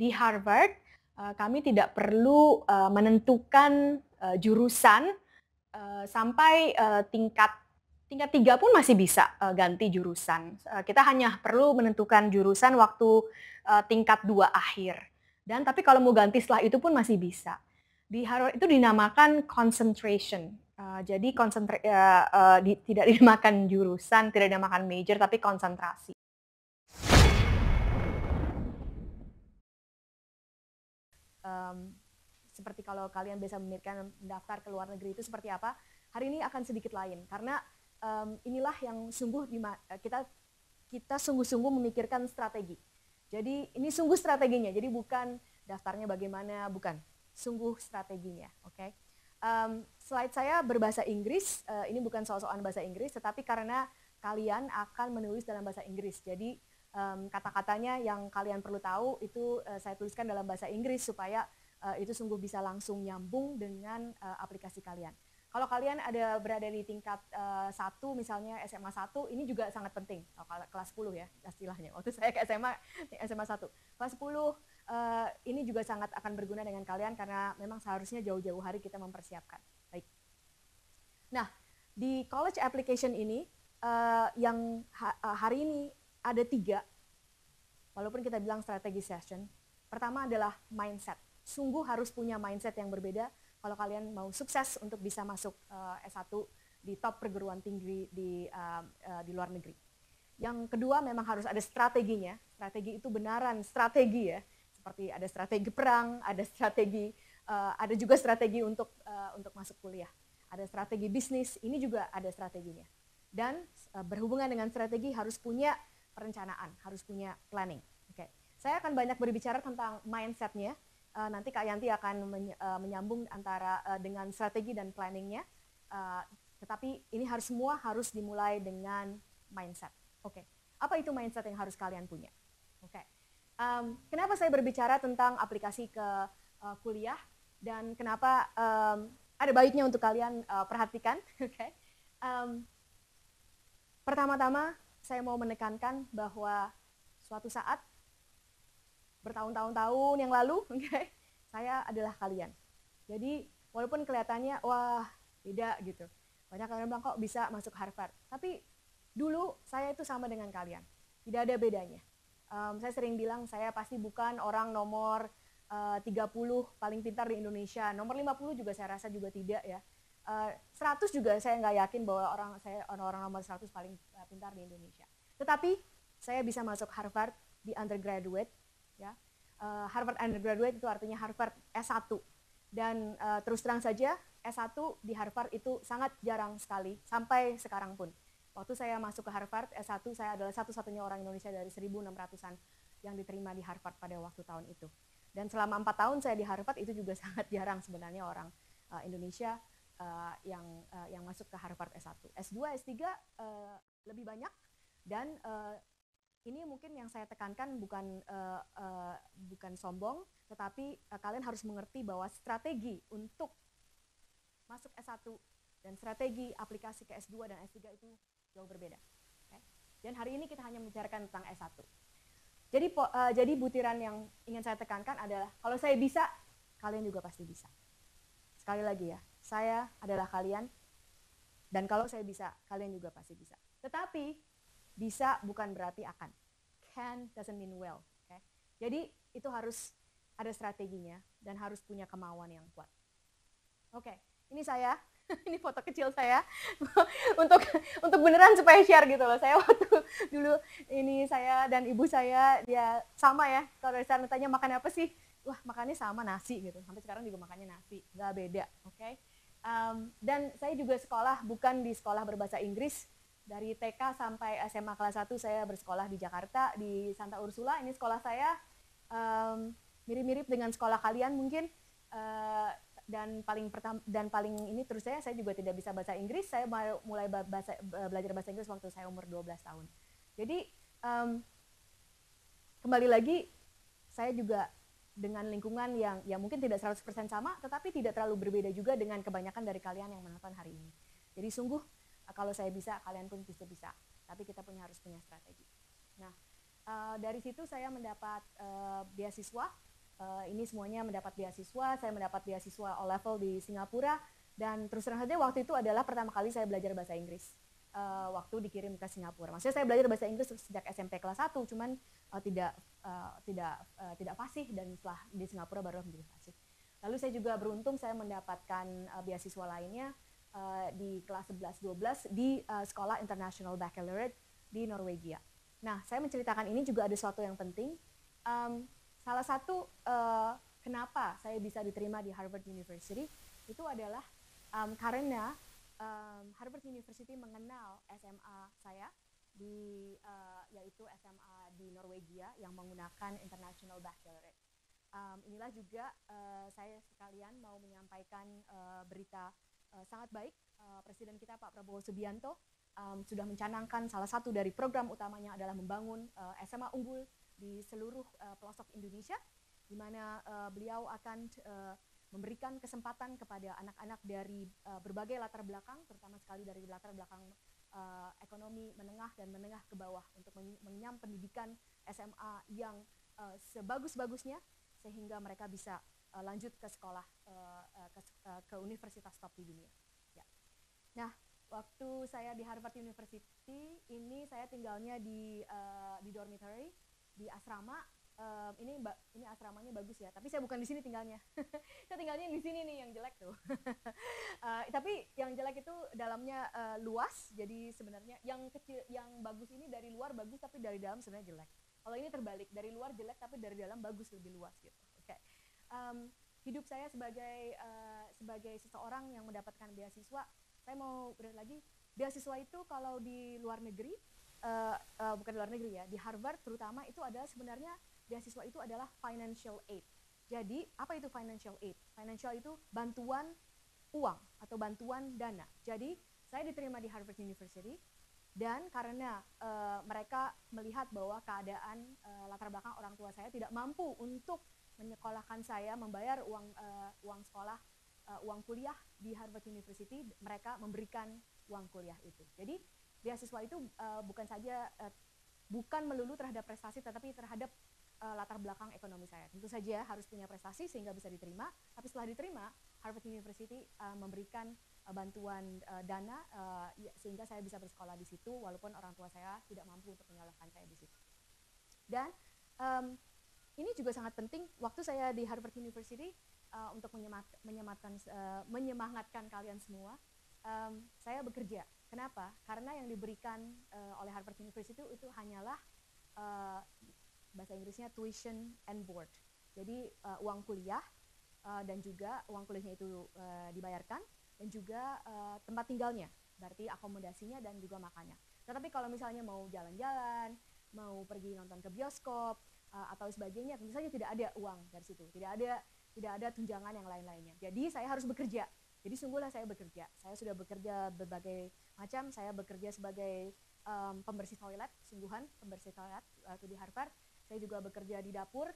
Di Harvard, kami tidak perlu menentukan jurusan sampai tingkat 3 pun masih bisa ganti jurusan. Kita hanya perlu menentukan jurusan waktu tingkat 2 akhir. Dan tapi kalau mau ganti setelah itu pun masih bisa. Di Harvard itu dinamakan concentration. Jadi tidak dinamakan jurusan, tidak dinamakan major, tapi konsentrasi. Seperti kalau kalian biasa memikirkan daftar ke luar negeri itu seperti apa, hari ini akan sedikit lain karena inilah yang sungguh kita sungguh-sungguh memikirkan strategi. Jadi ini sungguh strateginya, jadi bukan daftarnya bagaimana, bukan, sungguh strateginya, oke? Slide saya berbahasa Inggris, ini bukan soal-soal bahasa Inggris, tetapi karena kalian akan menulis dalam bahasa Inggris, jadi kata-katanya yang kalian perlu tahu itu saya tuliskan dalam bahasa Inggris supaya itu sungguh bisa langsung nyambung dengan aplikasi kalian. Kalau kalian berada di tingkat 1 misalnya SMA 1, ini juga sangat penting. Kelas 10 ya istilahnya. Waktu saya ke SMA 1. Kelas 10 ini juga sangat akan berguna dengan kalian karena memang seharusnya jauh-jauh hari kita mempersiapkan. Baik. Nah, di college application ini yang hari ini ada 3, walaupun kita bilang strategi session. Pertama adalah mindset. Sungguh harus punya mindset yang berbeda kalau kalian mau sukses untuk bisa masuk S1 di top perguruan tinggi di luar negeri. Yang kedua memang harus ada strateginya. Strategi itu benaran strategi ya. Seperti ada strategi perang, ada juga strategi untuk masuk kuliah. Ada strategi bisnis, ini juga ada strateginya. Dan berhubungan dengan strategi harus punya perencanaan, harus punya planning. Oke. Saya akan banyak berbicara tentang mindset-nya. Nanti Kak Yanti akan menyambung antara dengan strategi dan planningnya. Tetapi ini semua harus dimulai dengan mindset. Oke. Apa itu mindset yang harus kalian punya? Oke. Kenapa saya berbicara tentang aplikasi ke kuliah dan kenapa ada baiknya untuk kalian perhatikan? Oke. Pertama-tama saya mau menekankan bahwa suatu saat bertahun-tahun yang lalu, saya adalah kalian. Jadi walaupun kelihatannya wah beda gitu, banyak kalian bilang kok bisa masuk Harvard. Tapi dulu saya itu sama dengan kalian, tidak ada bedanya. Saya sering bilang saya pasti bukan orang nomor 30 paling pintar di Indonesia, nomor 50 juga saya rasa juga tidak ya. 100 juga saya nggak yakin bahwa orang nomor 100 paling pintar di Indonesia. Tetapi saya bisa masuk Harvard di undergraduate, ya. Harvard undergraduate itu artinya Harvard S1. Dan terus terang saja S1 di Harvard itu sangat jarang sekali sampai sekarang pun. Waktu saya masuk ke Harvard S1, saya adalah satu-satunya orang Indonesia dari 1.600-an yang diterima di Harvard pada waktu tahun itu. Dan selama 4 tahun saya di Harvard itu juga sangat jarang sebenarnya orang Indonesia yang masuk ke Harvard S1. S2, S3 lebih banyak dan ini mungkin yang saya tekankan bukan sombong, tetapi kalian harus mengerti bahwa strategi untuk masuk S1 dan strategi aplikasi ke S2 dan S3 itu jauh berbeda. Okay? Dan hari ini kita hanya membicarakan tentang S1. Jadi butiran yang ingin saya tekankan adalah kalau saya bisa, kalian juga pasti bisa. Sekali lagi ya, saya adalah kalian, dan kalau saya bisa, kalian juga pasti bisa. Tetapi, bisa bukan berarti akan. Can doesn't mean will. Okay? Jadi, itu harus ada strateginya, dan harus punya kemauan yang kuat. Oke, ini saya, ini foto kecil saya, untuk beneran supaya share gitu loh. Saya waktu dulu, ini saya dan ibu saya, dia sama ya, kalau saya tanya makan apa sih? Wah makannya sama nasi gitu, sampai sekarang juga makannya nasi, nggak beda, oke? Dan saya juga sekolah bukan di sekolah berbahasa Inggris, dari TK sampai SMA kelas 1 saya bersekolah di Jakarta, di Santa Ursula, ini sekolah saya, mirip-mirip dengan sekolah kalian mungkin, dan paling ini terus saya juga tidak bisa bahasa Inggris, saya mulai belajar bahasa Inggris waktu saya umur 12 tahun. Jadi, kembali lagi, saya juga dengan lingkungan yang ya mungkin tidak 100% sama, tetapi tidak terlalu berbeda juga dengan kebanyakan dari kalian yang menonton hari ini. Jadi sungguh, kalau saya bisa, kalian pun bisa. Tapi kita harus punya strategi. Nah, dari situ saya mendapat beasiswa ini semuanya mendapat beasiswa. Saya mendapat beasiswa O-level di Singapura, dan terus terang saja waktu itu adalah pertama kali saya belajar bahasa Inggris waktu dikirim ke Singapura. Maksudnya saya belajar bahasa Inggris sejak SMP kelas 1, cuman tidak fasih, dan setelah di Singapura baru menjadi fasih. Lalu saya juga beruntung saya mendapatkan beasiswa lainnya di kelas 11-12 di Sekolah International Baccalaureate di Norwegia. Nah, saya menceritakan ini juga ada sesuatu yang penting. Salah satu kenapa saya bisa diterima di Harvard University itu adalah karena Harvard University mengenal SMA saya yaitu SMA di Norwegia yang menggunakan International Baccalaureate. Inilah juga saya sekalian mau menyampaikan berita sangat baik. Presiden kita Pak Prabowo Subianto sudah mencanangkan salah satu dari program utamanya adalah membangun SMA unggul di seluruh pelosok Indonesia, di mana beliau akan memberikan kesempatan kepada anak-anak dari berbagai latar belakang, terutama sekali dari latar belakang ekonomi menengah dan menengah ke bawah, untuk mengenyam pendidikan SMA yang sebagus-bagusnya, sehingga mereka bisa lanjut ke sekolah ke universitas top di dunia. Ya. Nah, waktu saya di Harvard University ini saya tinggalnya di dormitory, di asrama. Ini asramanya bagus ya, tapi saya bukan di sini tinggalnya. Saya tinggalnya di sini nih, yang jelek tuh. Tapi yang jelek itu dalamnya luas, jadi sebenarnya yang kecil, yang bagus ini dari luar bagus, tapi dari dalam sebenarnya jelek. Kalau ini terbalik, dari luar jelek tapi dari dalam bagus, lebih luas gitu. Okay. Hidup saya sebagai seseorang yang mendapatkan beasiswa, saya mau berat lagi, beasiswa itu kalau di luar negeri, bukan di luar negeri ya, di Harvard terutama, itu adalah sebenarnya beasiswa itu adalah financial aid. Jadi apa itu financial aid? Financial itu bantuan uang atau bantuan dana. Jadi saya diterima di Harvard University, dan karena mereka melihat bahwa keadaan latar belakang orang tua saya tidak mampu untuk menyekolahkan saya, membayar uang sekolah, uang kuliah di Harvard University, mereka memberikan uang kuliah itu. Jadi beasiswa itu bukan melulu terhadap prestasi, tetapi terhadap latar belakang ekonomi saya. Tentu saja harus punya prestasi sehingga bisa diterima, tapi setelah diterima, Harvard University memberikan bantuan dana sehingga saya bisa bersekolah di situ, walaupun orang tua saya tidak mampu untuk menyekolahkan saya di situ. Dan ini juga sangat penting waktu saya di Harvard University, untuk menyemangatkan kalian semua. Saya bekerja. Kenapa? Karena yang diberikan oleh Harvard University itu hanyalah bahasa Inggrisnya tuition and board. Jadi uang kuliah, dan juga uang kuliahnya itu dibayarkan, dan juga tempat tinggalnya, berarti akomodasinya dan juga makannya. Tetapi kalau misalnya mau jalan-jalan, mau pergi nonton ke bioskop atau sebagainya, tentu saja tidak ada uang dari situ, tidak ada tunjangan yang lain-lainnya. Jadi saya harus bekerja. Jadi sungguhlah saya bekerja. Saya sudah bekerja berbagai macam. Saya bekerja sebagai pembersih toilet, sungguhan pembersih toilet waktu di Harvard. Saya juga bekerja di dapur,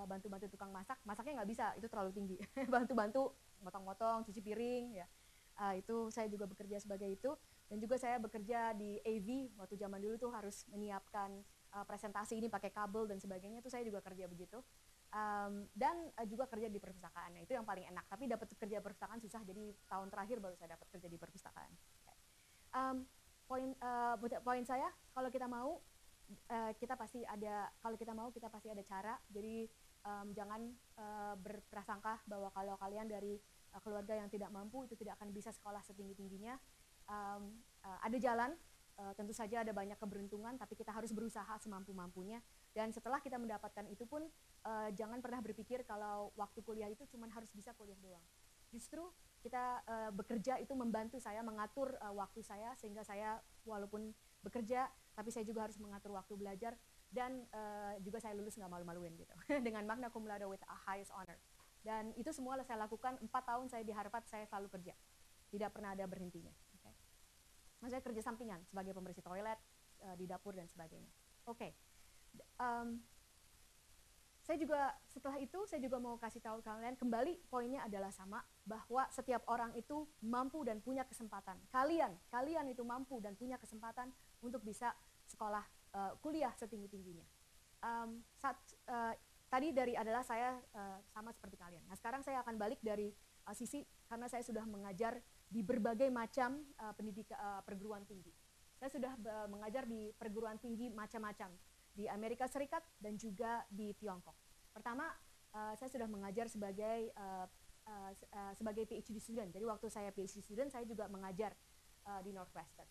bantu-bantu tukang masak. Masaknya nggak bisa, itu terlalu tinggi. Bantu-bantu motong-motong, cuci piring, ya. Itu saya juga bekerja sebagai itu. Dan juga saya bekerja di AV, waktu zaman dulu tuh harus menyiapkan presentasi ini pakai kabel dan sebagainya, itu saya juga kerja begitu. Dan juga kerja di perpustakaan. Nah, itu yang paling enak. Tapi dapat kerja perpustakaan susah, jadi tahun terakhir baru saya dapat kerja di perpustakaan. Poin saya, kalau kita mau, kita pasti ada cara. Jadi jangan berprasangka bahwa kalau kalian dari keluarga yang tidak mampu itu tidak akan bisa sekolah setinggi-tingginya. Ada jalan, tentu saja ada banyak keberuntungan, tapi kita harus berusaha semampu-mampunya. Dan setelah kita mendapatkan itu pun, jangan pernah berpikir kalau waktu kuliah itu cuma harus bisa kuliah doang. Justru kita bekerja itu membantu saya mengatur waktu saya, sehingga saya walaupun bekerja, tapi saya juga harus mengatur waktu belajar, dan juga saya lulus nggak malu-maluin gitu dengan magna cum laude with a highest honor. Dan itu semua saya lakukan 4 tahun saya di Harvard, saya selalu kerja, tidak pernah ada berhentinya. Okay. Maksudnya kerja sampingan sebagai pembersih toilet, di dapur dan sebagainya. Oke. Saya juga setelah itu saya juga mau kasih tahu kalian kembali, poinnya adalah sama, bahwa setiap orang itu mampu dan punya kesempatan. Kalian itu mampu dan punya kesempatan untuk bisa sekolah kuliah setinggi-tingginya. tadi adalah saya sama seperti kalian. Nah, sekarang saya akan balik dari sisi karena saya sudah mengajar di berbagai macam perguruan tinggi. Saya sudah mengajar di perguruan tinggi macam-macam di Amerika Serikat dan juga di Tiongkok. Pertama, saya sudah mengajar sebagai PhD student. Jadi waktu saya PhD student, saya juga mengajar di Northwestern.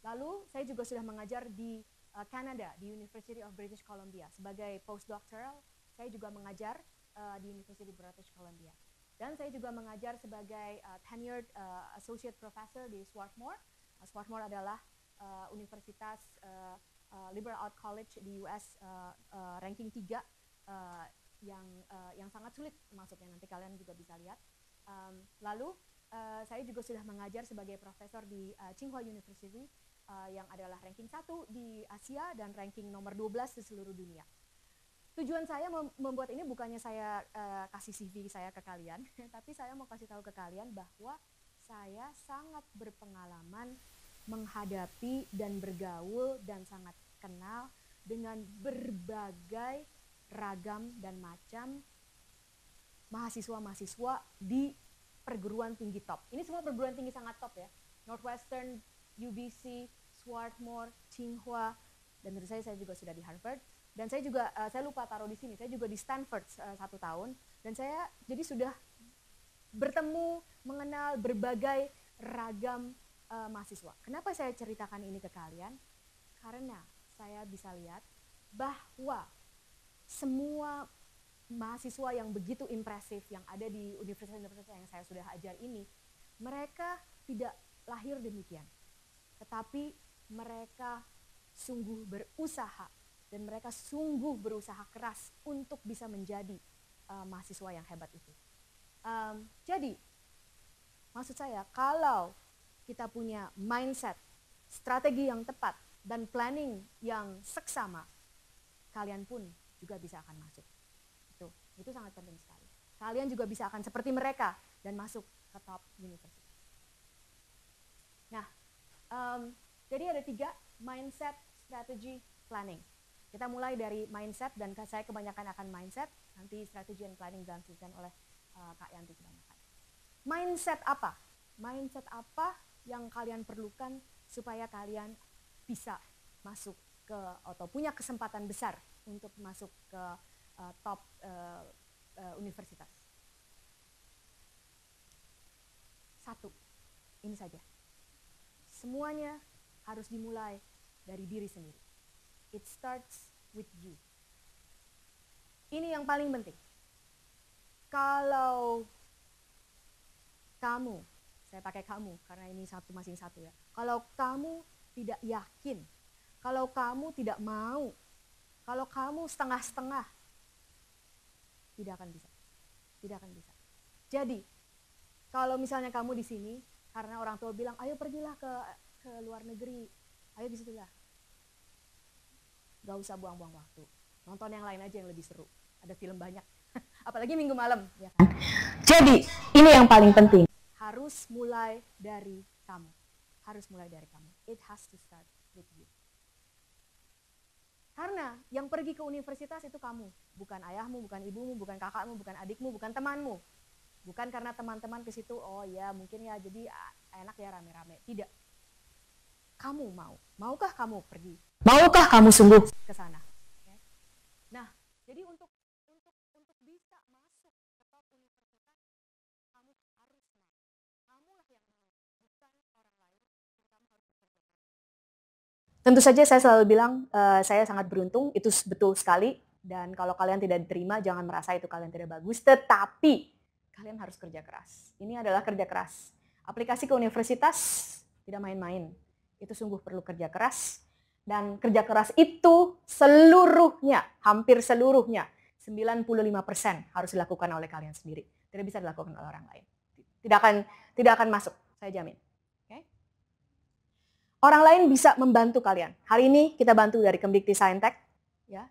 Lalu saya juga sudah mengajar di Kanada, di University of British Columbia. Sebagai postdoctoral, saya juga mengajar di University of British Columbia. Dan saya juga mengajar sebagai tenured associate professor di Swarthmore. Swarthmore adalah universitas liberal arts college di US, ranking 3 yang sangat sulit masuknya, nanti kalian juga bisa lihat. Lalu saya juga sudah mengajar sebagai profesor di Tsinghua University yang adalah ranking 1 di Asia dan ranking nomor 12 di seluruh dunia. Tujuan saya membuat ini bukannya saya kasih CV saya ke kalian, tapi saya mau kasih tahu ke kalian bahwa saya sangat berpengalaman menghadapi dan bergaul dan sangat kenal dengan berbagai ragam dan macam mahasiswa-mahasiswa di perguruan tinggi top. Ini semua perguruan tinggi sangat top ya. Northwestern, UBC, Swarthmore, Tsinghua, dan tentu saja saya juga sudah di Harvard. Dan saya juga, saya lupa taruh di sini, saya juga di Stanford 1 tahun. Dan saya jadi sudah bertemu, mengenal berbagai ragam mahasiswa. Kenapa saya ceritakan ini ke kalian? Karena saya bisa lihat bahwa semua mahasiswa yang begitu impresif yang ada di universitas-universitas yang saya sudah ajar ini, mereka tidak lahir demikian. Tetapi mereka sungguh berusaha dan mereka sungguh berusaha keras untuk bisa menjadi mahasiswa yang hebat itu. Jadi, maksud saya, kalau kita punya mindset, strategi yang tepat, dan planning yang seksama, kalian pun juga bisa akan masuk. Itu sangat penting sekali. Kalian juga bisa akan seperti mereka dan masuk ke top university. Nah, jadi ada 3, mindset, strategi, planning. Kita mulai dari mindset, dan saya kebanyakan akan mindset, nanti strategi dan planning dilanjutkan oleh Kak Yanti kebanyakan. Mindset apa? Mindset apa yang kalian perlukan supaya kalian bisa masuk ke atau punya kesempatan besar untuk masuk ke top universitas? 1, ini saja. Semuanya harus dimulai dari diri sendiri. It starts with you. Ini yang paling penting. Kalau kamu, saya pakai kamu karena ini masing satu ya. Kalau kamu tidak yakin, kalau kamu tidak mau, kalau kamu setengah-setengah, tidak akan bisa. Tidak akan bisa. Jadi, kalau misalnya kamu di sini karena orang tua bilang, ayo pergilah ke luar negeri, ayo bismillah. Gak usah buang-buang waktu. Nonton yang lain aja yang lebih seru. Ada film banyak. Apalagi minggu malam. Ya kan? Jadi, ini yang paling penting. Harus mulai dari kamu. Harus mulai dari kamu. It has to start with you. Karena yang pergi ke universitas itu kamu. Bukan ayahmu, bukan ibumu, bukan kakakmu, bukan adikmu, bukan temanmu. Bukan karena teman-teman ke situ, oh ya mungkin ya jadi enak ya rame-rame. Tidak. Kamu mau. Maukah kamu pergi? Maukah kamu sungguh ke sana? Okay. Nah, jadi untuk bisa masuk ke top universitas, kamu harus mau. Kamulah yang mau, bukan orang lain. Kamu harus bekerja. Tentu saja saya selalu bilang, saya sangat beruntung, itu betul sekali. Dan kalau kalian tidak diterima, jangan merasa itu kalian tidak bagus. Tetapi, kalian harus kerja keras. Ini adalah kerja keras. Aplikasi ke universitas tidak main-main. Itu sungguh perlu kerja keras. Dan kerja keras itu seluruhnya, hampir seluruhnya, 95% harus dilakukan oleh kalian sendiri. Tidak bisa dilakukan oleh orang lain. Tidak akan masuk, saya jamin. Okay? Orang lain bisa membantu kalian. Hari ini kita bantu dari Kemdikti Saintek. Ya.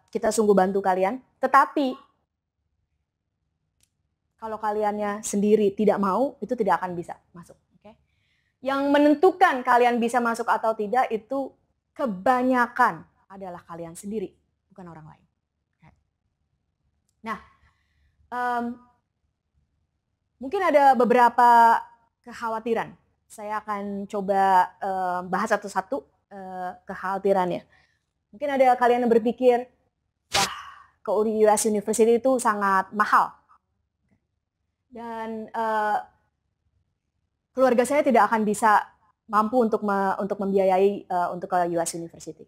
Kita sungguh bantu kalian. Tetapi, kalau kaliannya sendiri tidak mau, itu tidak akan bisa masuk. Yang menentukan kalian bisa masuk atau tidak itu kebanyakan adalah kalian sendiri, bukan orang lain. Nah, mungkin ada beberapa kekhawatiran. Saya akan coba bahas satu-satu kekhawatirannya. Mungkin ada kalian yang berpikir, wah, ke US University itu sangat mahal. Dan keluarga saya tidak akan bisa mampu untuk membiayai untuk ke US University.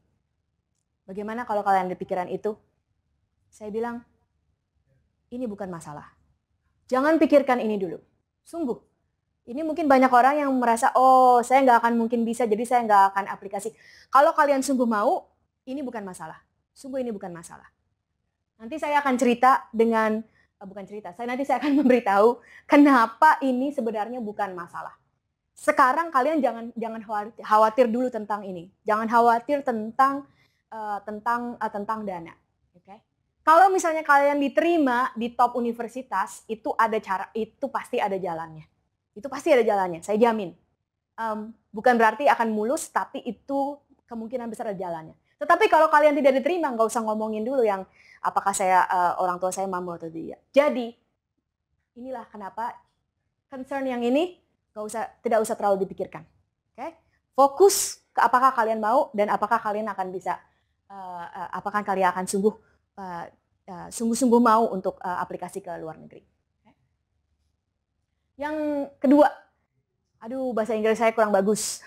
Bagaimana kalau kalian ada pikiran itu? Saya bilang, ini bukan masalah. Jangan pikirkan ini dulu. Sungguh. Ini mungkin banyak orang yang merasa, oh saya nggak akan mungkin bisa, jadi saya nggak akan aplikasi. Kalau kalian sungguh mau, ini bukan masalah. Sungguh ini bukan masalah. Nanti saya akan cerita dengan, nanti saya akan memberitahu kenapa ini sebenarnya bukan masalah. Sekarang kalian jangan khawatir dulu tentang ini. Jangan khawatir tentang dana. Okay? Kalau misalnya kalian diterima di top universitas, itu pasti ada jalannya. Itu pasti ada jalannya, saya jamin. Bukan berarti akan mulus, tapi itu kemungkinan besar ada jalannya. Tetapi kalau kalian tidak diterima, nggak usah ngomongin dulu yang apakah orang tua saya mampu atau tidak. Jadi, inilah kenapa concern yang ini tidak usah terlalu dipikirkan. Okay? Fokus ke apakah kalian mau dan apakah kalian akan bisa, apakah kalian akan sungguh-sungguh mau untuk aplikasi ke luar negeri. Yang kedua, bahasa Inggris saya kurang bagus.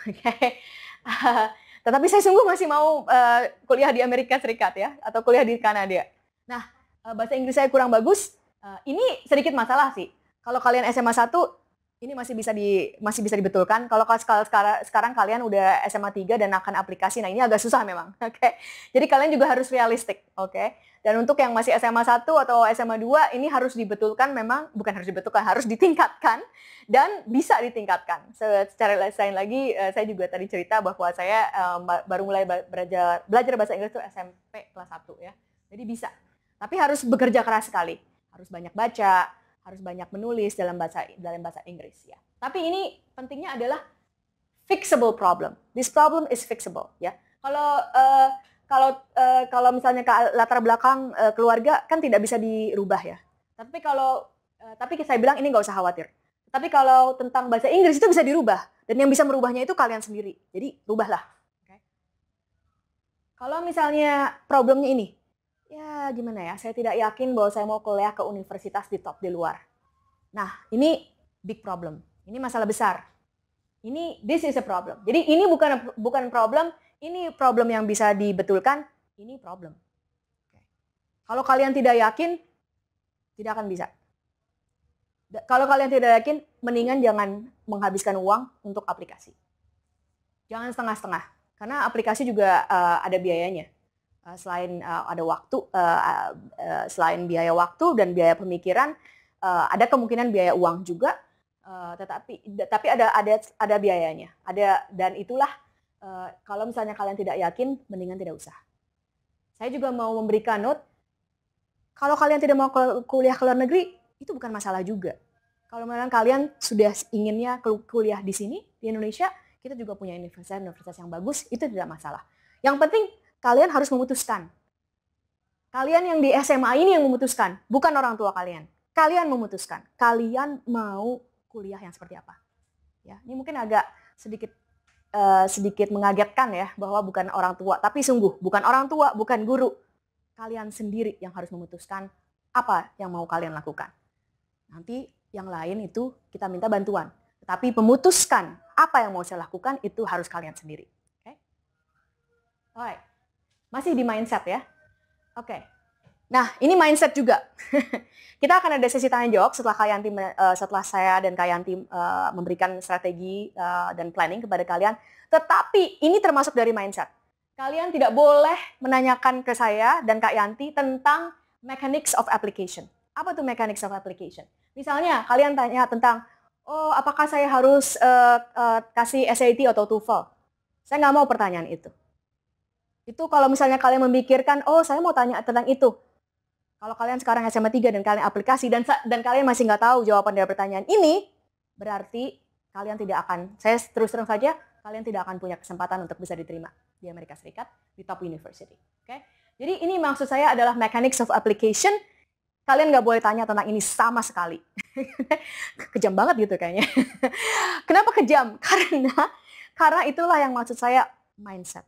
Tetapi saya sungguh masih mau kuliah di Amerika Serikat ya, atau kuliah di Kanada. Nah, bahasa Inggris saya kurang bagus. Ini sedikit masalah sih. Kalau kalian SMA 1, ini masih bisa dibetulkan. Kalau sekarang kalian udah SMA 3 dan akan aplikasi, nah ini agak susah memang. Oke. Jadi kalian juga harus realistik, oke? Dan untuk yang masih SMA 1 atau SMA 2, ini harus dibetulkan memang, bukan harus dibetulkan, harus ditingkatkan dan bisa ditingkatkan. Secara lain lagi, saya juga tadi cerita bahwa saya baru mulai belajar bahasa Inggris itu SMP kelas 1 ya. Jadi bisa. Tapi harus bekerja keras sekali. Harus banyak baca, harus banyak menulis dalam bahasa Inggris ya. Tapi ini pentingnya adalah fixable problem. This problem is fixable ya. Kalau misalnya latar belakang keluarga kan tidak bisa dirubah ya. Tapi saya bilang ini nggak usah khawatir. Tapi kalau tentang bahasa Inggris itu bisa dirubah dan yang bisa merubahnya itu kalian sendiri. Jadi rubahlah. Okay. Kalau misalnya problemnya ini, ya gimana ya? Saya tidak yakin bahwa saya mau kuliah ke universitas di top di luar. Nah, ini big problem. Ini masalah besar. This is a problem. Jadi ini bukan problem. Ini problem yang bisa dibetulkan, ini problem. Okay. Kalau kalian tidak yakin, tidak akan bisa. Kalau kalian tidak yakin, mendingan jangan menghabiskan uang untuk aplikasi. Jangan setengah-setengah, karena aplikasi juga ada biayanya. Selain ada waktu, selain biaya waktu dan biaya pemikiran, ada kemungkinan biaya uang juga, tapi ada biayanya. Dan itulah. Kalau misalnya kalian tidak yakin, mendingan tidak usah. Saya juga mau memberikan note, kalau kalian tidak mau kuliah ke luar negeri, itu bukan masalah juga. Kalau memang kalian sudah inginnya kuliah di sini, di Indonesia, kita juga punya universitas yang bagus, itu tidak masalah. Yang penting, kalian harus memutuskan. Kalian yang di SMA ini yang memutuskan, bukan orang tua kalian. Kalian memutuskan, kalian mau kuliah yang seperti apa. Ya, ini mungkin agak sedikit mengagetkan ya, bahwa bukan orang tua, tapi sungguh bukan orang tua, bukan guru. Kalian sendiri yang harus memutuskan apa yang mau kalian lakukan. Nanti yang lain itu kita minta bantuan. Tapi memutuskan apa yang mau saya lakukan itu harus kalian sendiri. Oke? Alright. Masih di mindset ya. Oke. Nah, ini mindset juga. Kita akan ada sesi tanya jawab setelah saya dan Kak Yanti memberikan strategi dan planning kepada kalian. Tetapi ini termasuk dari mindset. Kalian tidak boleh menanyakan ke saya dan Kak Yanti tentang mechanics of application. Apa tuh mechanics of application? Misalnya kalian tanya tentang, apakah saya harus kasih SAT atau TOEFL? Saya nggak mau pertanyaan itu. Itu kalau misalnya kalian memikirkan, saya mau tanya tentang itu. Kalau kalian sekarang SMA 3 dan kalian aplikasi dan kalian masih nggak tahu jawaban dari pertanyaan ini, berarti kalian tidak akan, saya terus terang saja, kalian tidak akan punya kesempatan untuk bisa diterima di Amerika Serikat, di top university. Okay? Jadi ini maksud saya adalah mechanics of application. Kalian nggak boleh tanya tentang ini sama sekali. Kejam banget gitu kayaknya. Kenapa kejam? Karena itulah yang maksud saya mindset.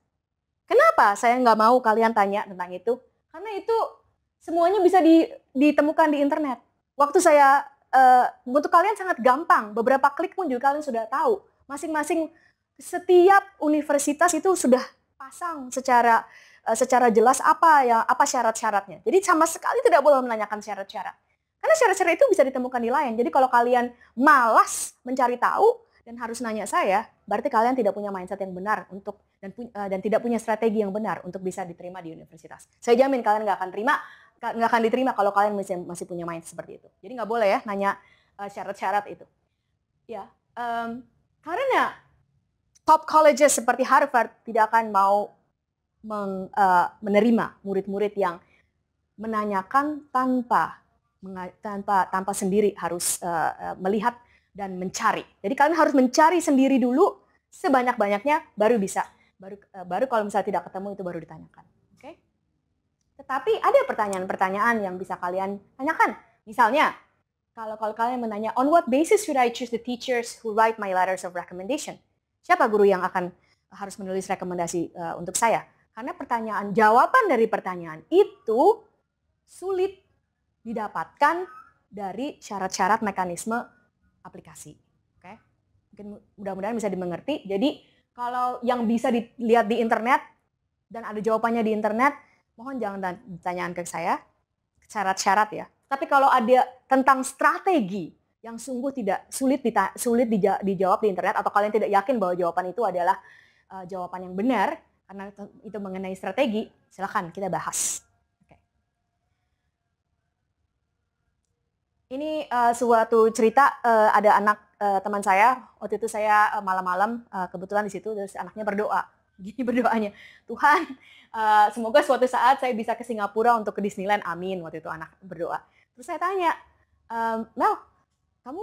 Kenapa saya nggak mau kalian tanya tentang itu? Karena itu semuanya bisa ditemukan di internet. Waktu saya untuk kalian sangat gampang. Beberapa klik pun juga kalian sudah tahu. Masing-masing setiap universitas itu sudah pasang secara jelas apa syarat-syaratnya. Jadi sama sekali tidak boleh menanyakan syarat-syarat. Karena syarat-syarat itu bisa ditemukan di lain. Jadi kalau kalian malas mencari tahu dan harus nanya saya, berarti kalian tidak punya mindset yang benar dan tidak punya strategi yang benar untuk bisa diterima di universitas. Saya jamin kalian nggak akan diterima kalau kalian masih punya mindset seperti itu. Jadi nggak boleh ya nanya syarat-syarat itu. Ya, karena top colleges seperti Harvard tidak akan mau menerima murid-murid yang menanyakan tanpa sendiri harus melihat dan mencari. Jadi kalian harus mencari sendiri dulu sebanyak-banyaknya baru bisa. Baru kalau misalnya tidak ketemu itu baru ditanyakan. Oke? Tetapi ada pertanyaan-pertanyaan yang bisa kalian tanyakan. Misalnya, kalau kalian menanya, on what basis should I choose the teachers who write my letters of recommendation? Siapa guru yang akan harus menulis rekomendasi untuk saya? Karena jawaban dari pertanyaan itu sulit didapatkan dari syarat-syarat mekanisme aplikasi. Oke? Mungkin mudah-mudahan bisa dimengerti. Jadi kalau yang bisa dilihat di internet dan ada jawabannya di internet, mohon jangan ditanyakan ke saya syarat-syarat ya. Tapi kalau ada tentang strategi yang sungguh sulit dijawab di internet atau kalian tidak yakin bahwa jawaban itu adalah jawaban yang benar karena itu mengenai strategi, silakan kita bahas. Ini suatu cerita, ada anak teman saya, waktu itu saya malam-malam kebetulan di situ, terus anaknya berdoa. Gini berdoanya, Tuhan, semoga suatu saat saya bisa ke Singapura untuk ke Disneyland, amin, waktu itu anak berdoa. Terus saya tanya, Mel, kamu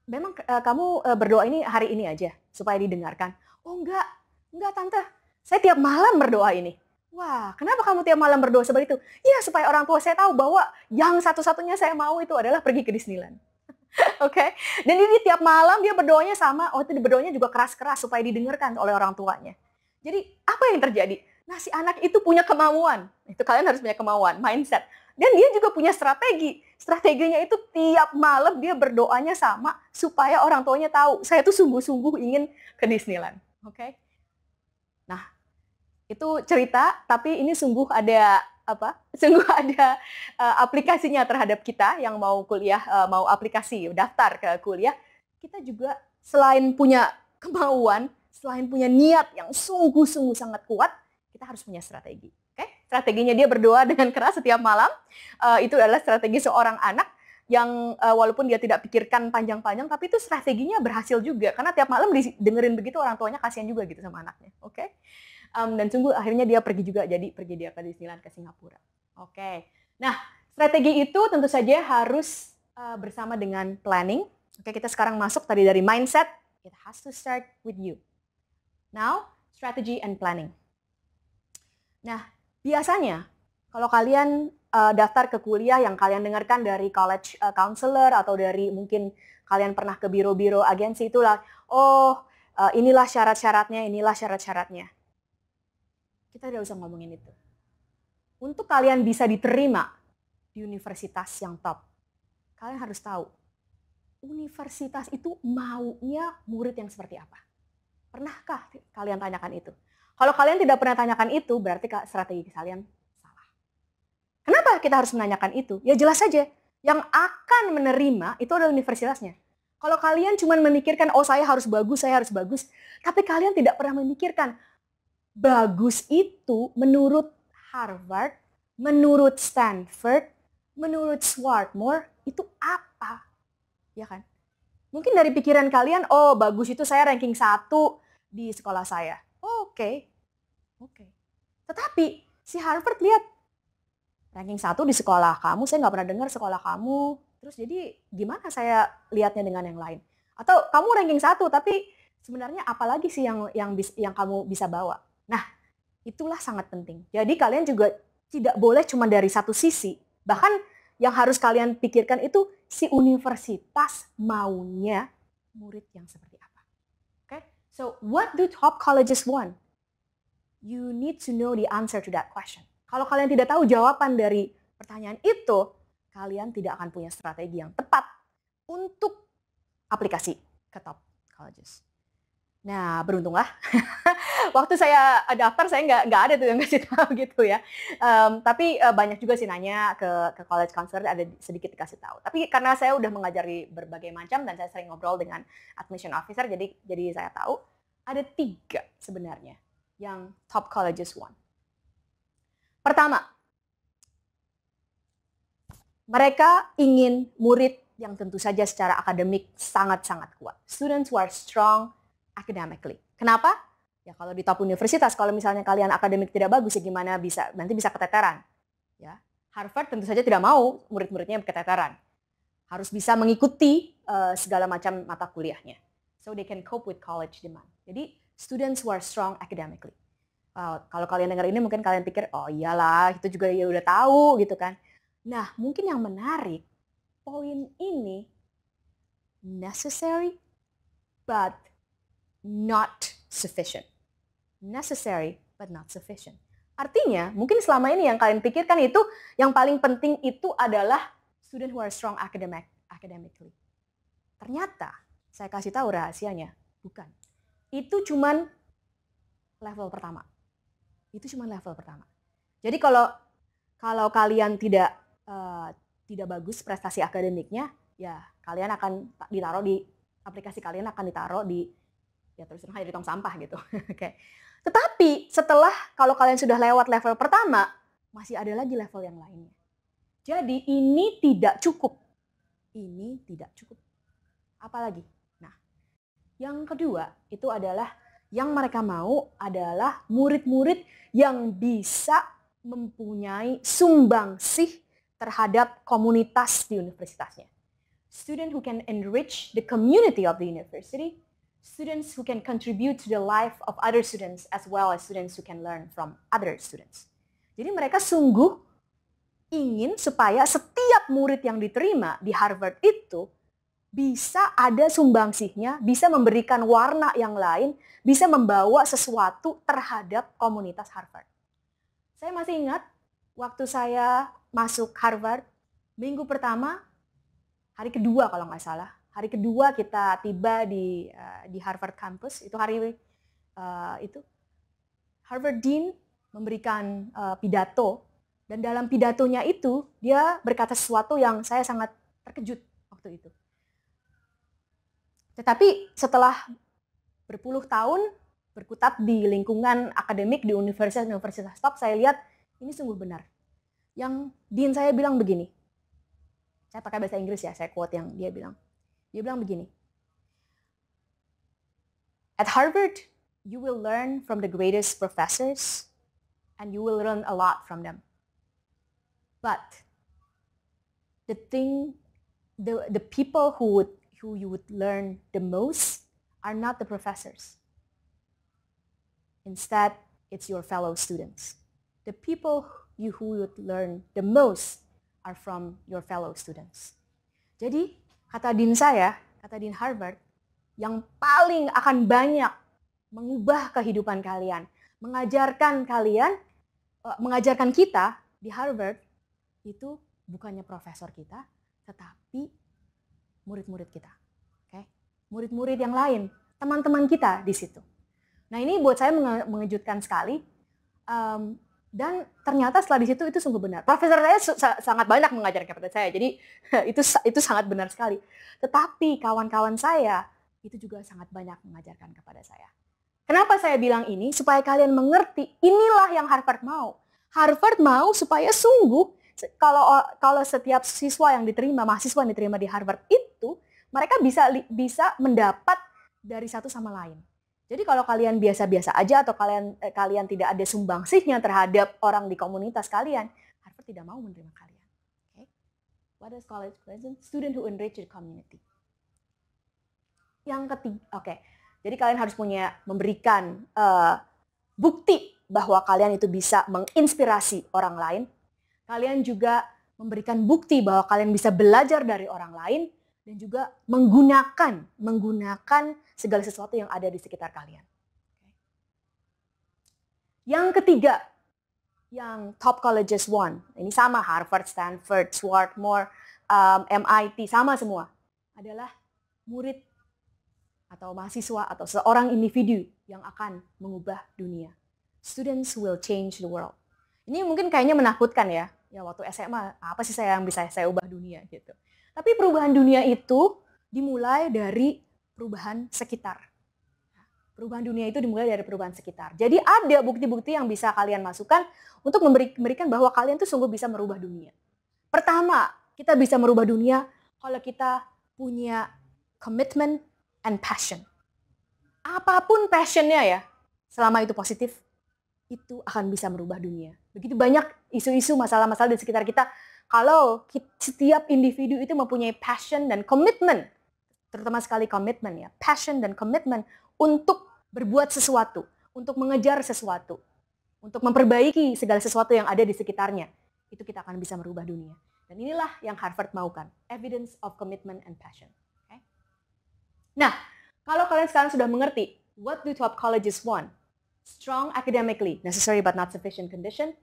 memang kamu berdoa ini hari ini aja supaya didengarkan? Oh enggak tante, saya tiap malam berdoa ini. Wah, kenapa kamu tiap malam berdoa seperti itu? Ya, supaya orang tua saya tahu bahwa yang satu-satunya saya mau itu adalah pergi ke Disneyland. Oke? Dan ini tiap malam dia berdoanya sama, itu berdoanya juga keras-keras supaya didengarkan oleh orang tuanya. Jadi, apa yang terjadi? Nah, si anak itu punya kemauan. Itu kalian harus punya kemauan, mindset. Dan dia juga punya strategi. Strateginya itu tiap malam dia berdoanya sama supaya orang tuanya tahu, saya tuh sungguh-sungguh ingin ke Disneyland. Oke? Nah, itu cerita, tapi ini sungguh ada aplikasinya terhadap kita yang mau kuliah, mau aplikasi daftar ke kuliah. Kita juga selain punya kemauan, selain punya niat yang sungguh-sungguh sangat kuat, kita harus punya strategi. Oke? Strateginya dia berdoa dengan keras setiap malam. Itu adalah strategi seorang anak yang walaupun dia tidak pikirkan panjang-panjang, tapi itu strateginya berhasil juga. Karena tiap malam dengerin begitu orang tuanya kasihan juga gitu sama anaknya. Oke? Dan sungguh akhirnya dia pergi dia ke Disneyland ke Singapura. Oke. Nah, strategi itu tentu saja harus bersama dengan planning. Oke, kita sekarang masuk tadi dari mindset. It has to start with you. Now, strategy and planning. Nah, biasanya kalau kalian daftar ke kuliah yang kalian dengarkan dari college counselor atau dari mungkin kalian pernah ke biro-biro agensi itulah, inilah syarat-syaratnya, inilah syarat-syaratnya. Kita tidak usah ngomongin itu. Untuk kalian bisa diterima di universitas yang top, kalian harus tahu, universitas itu maunya murid yang seperti apa. Pernahkah kalian tanyakan itu? Kalau kalian tidak pernah tanyakan itu, berarti strategi kalian salah. Kenapa kita harus menanyakan itu? Ya jelas saja, yang akan menerima itu adalah universitasnya. Kalau kalian cuma memikirkan, saya harus bagus, tapi kalian tidak pernah memikirkan, bagus itu menurut Harvard, menurut Stanford, menurut Swarthmore, itu apa? Ya kan? Mungkin dari pikiran kalian, bagus itu saya ranking 1 di sekolah saya. Oke. Tetapi si Harvard lihat, ranking 1 di sekolah kamu, saya nggak pernah dengar sekolah kamu. Terus jadi gimana saya lihatnya dengan yang lain? Atau kamu ranking 1, tapi sebenarnya apalagi sih yang kamu bisa bawa? Nah, itulah sangat penting. Jadi kalian juga tidak boleh cuma dari satu sisi. Bahkan yang harus kalian pikirkan itu si universitas maunya murid yang seperti apa. Okay? So what do top colleges want? You need to know the answer to that question. Kalau kalian tidak tahu jawaban dari pertanyaan itu, kalian tidak akan punya strategi yang tepat untuk aplikasi ke top colleges. Nah, beruntunglah. Waktu saya daftar, saya nggak ada tuh yang ngasih tahu gitu ya. Tapi banyak juga sih nanya ke college counselor, ada sedikit dikasih tahu. Tapi karena saya udah mengajari berbagai macam dan saya sering ngobrol dengan admission officer, jadi saya tahu ada 3 sebenarnya yang top colleges want. Pertama, mereka ingin murid yang tentu saja secara akademik sangat-sangat kuat. Students who are strong academically. Kenapa? Ya kalau di top universitas, kalau misalnya kalian akademik tidak bagus, ya gimana nanti bisa keteteran. Ya, Harvard tentu saja tidak mau murid-muridnya keteteran. Harus bisa mengikuti segala macam mata kuliahnya. So they can cope with college demand. Jadi students who are strong academically. Kalau kalian dengar ini mungkin kalian pikir, oh iyalah itu juga ya udah tahu gitu kan. Nah mungkin yang menarik, poin ini necessary but not sufficient. Necessary but not sufficient. Artinya, mungkin selama ini yang kalian pikirkan itu, yang paling penting itu adalah student who are strong academically. Ternyata, saya kasih tahu rahasianya, bukan. Itu cuman level pertama. Itu cuman level pertama. Jadi kalau kalian tidak bagus prestasi akademiknya, ya kalian akan ditaruh di aplikasi kalian akan ditaruh di ya terus terang di tong sampah gitu. Oke. Tetapi setelah kalau kalian sudah lewat level pertama, masih ada lagi level yang lainnya. Jadi ini tidak cukup. Ini tidak cukup. Apalagi? Nah, yang kedua itu adalah yang mereka mau adalah murid-murid yang bisa mempunyai sumbangsih terhadap komunitas di universitasnya. Student who can enrich the community of the university, students who can contribute to the life of other students as well as students who can learn from other students. Jadi mereka sungguh ingin supaya setiap murid yang diterima di Harvard itu bisa ada sumbangsihnya, bisa memberikan warna yang lain, bisa membawa sesuatu terhadap komunitas Harvard. Saya masih ingat waktu saya masuk Harvard, minggu pertama, hari kedua kalau nggak salah, hari kedua kita tiba di Harvard campus, itu hari itu Harvard Dean memberikan pidato, dan dalam pidatonya itu dia berkata sesuatu yang saya sangat terkejut waktu itu. Tetapi setelah berpuluh tahun berkutat di lingkungan akademik di universitas top, saya lihat ini sungguh benar. Yang Dean saya bilang begini, saya pakai bahasa Inggris ya, saya quote yang dia bilang. Dia bilang begini, at Harvard, you will learn from the greatest professors and you will learn a lot from them. But the people who you would learn the most are not the professors. Instead, it's your fellow students. The people who would learn the most are from your fellow students. Jadi, kata Dean Harvard, yang paling akan banyak mengubah kehidupan kalian, mengajarkan kita di Harvard, itu bukannya profesor kita, tetapi murid-murid kita. Okay? Murid-murid yang lain, teman-teman kita di situ. Nah ini buat saya mengejutkan sekali. Dan ternyata setelah di situ itu sungguh benar. Profesor saya sangat banyak mengajarkan kepada saya, jadi itu sangat benar sekali. Tetapi kawan-kawan saya itu juga sangat banyak mengajarkan kepada saya. Kenapa saya bilang ini? Supaya kalian mengerti, inilah yang Harvard mau. Harvard mau supaya sungguh, kalau setiap mahasiswa yang diterima di Harvard itu, mereka bisa mendapat dari satu sama lain. Jadi kalau kalian biasa-biasa aja atau kalian tidak ada sumbangsihnya terhadap orang di komunitas kalian, Harvard tidak mau menerima kalian. Okay? What is college present? Student who enrich the community. Yang ketiga, oke. Jadi kalian harus memberikan bukti bahwa kalian itu bisa menginspirasi orang lain. Kalian juga memberikan bukti bahwa kalian bisa belajar dari orang lain, dan juga menggunakan segala sesuatu yang ada di sekitar kalian. Yang ketiga, yang top colleges want, ini sama Harvard, Stanford, Swarthmore, MIT, sama semua, adalah murid atau mahasiswa atau seorang individu yang akan mengubah dunia. Students will change the world. Ini mungkin kayaknya menakutkan ya. Ya waktu SMA, apa sih yang bisa saya ubah dunia gitu. Tapi perubahan dunia itu dimulai dari perubahan sekitar. Perubahan dunia itu dimulai dari perubahan sekitar. Jadi ada bukti-bukti yang bisa kalian masukkan untuk memberikan bahwa kalian tuh sungguh bisa merubah dunia. Pertama, kita bisa merubah dunia kalau kita punya commitment and passion. Apapun passionnya ya, selama itu positif, itu akan bisa merubah dunia. Begitu banyak isu-isu, masalah-masalah di sekitar kita. Kalau setiap individu itu mempunyai passion dan komitmen, terutama sekali komitmen ya, passion dan komitmen untuk berbuat sesuatu, untuk mengejar sesuatu, untuk memperbaiki segala sesuatu yang ada di sekitarnya, itu kita akan bisa merubah dunia. Dan inilah yang Harvard maukan, evidence of commitment and passion. Okay? Nah, kalau kalian sekarang sudah mengerti, what do top colleges want? Strong academically, necessary but not sufficient condition.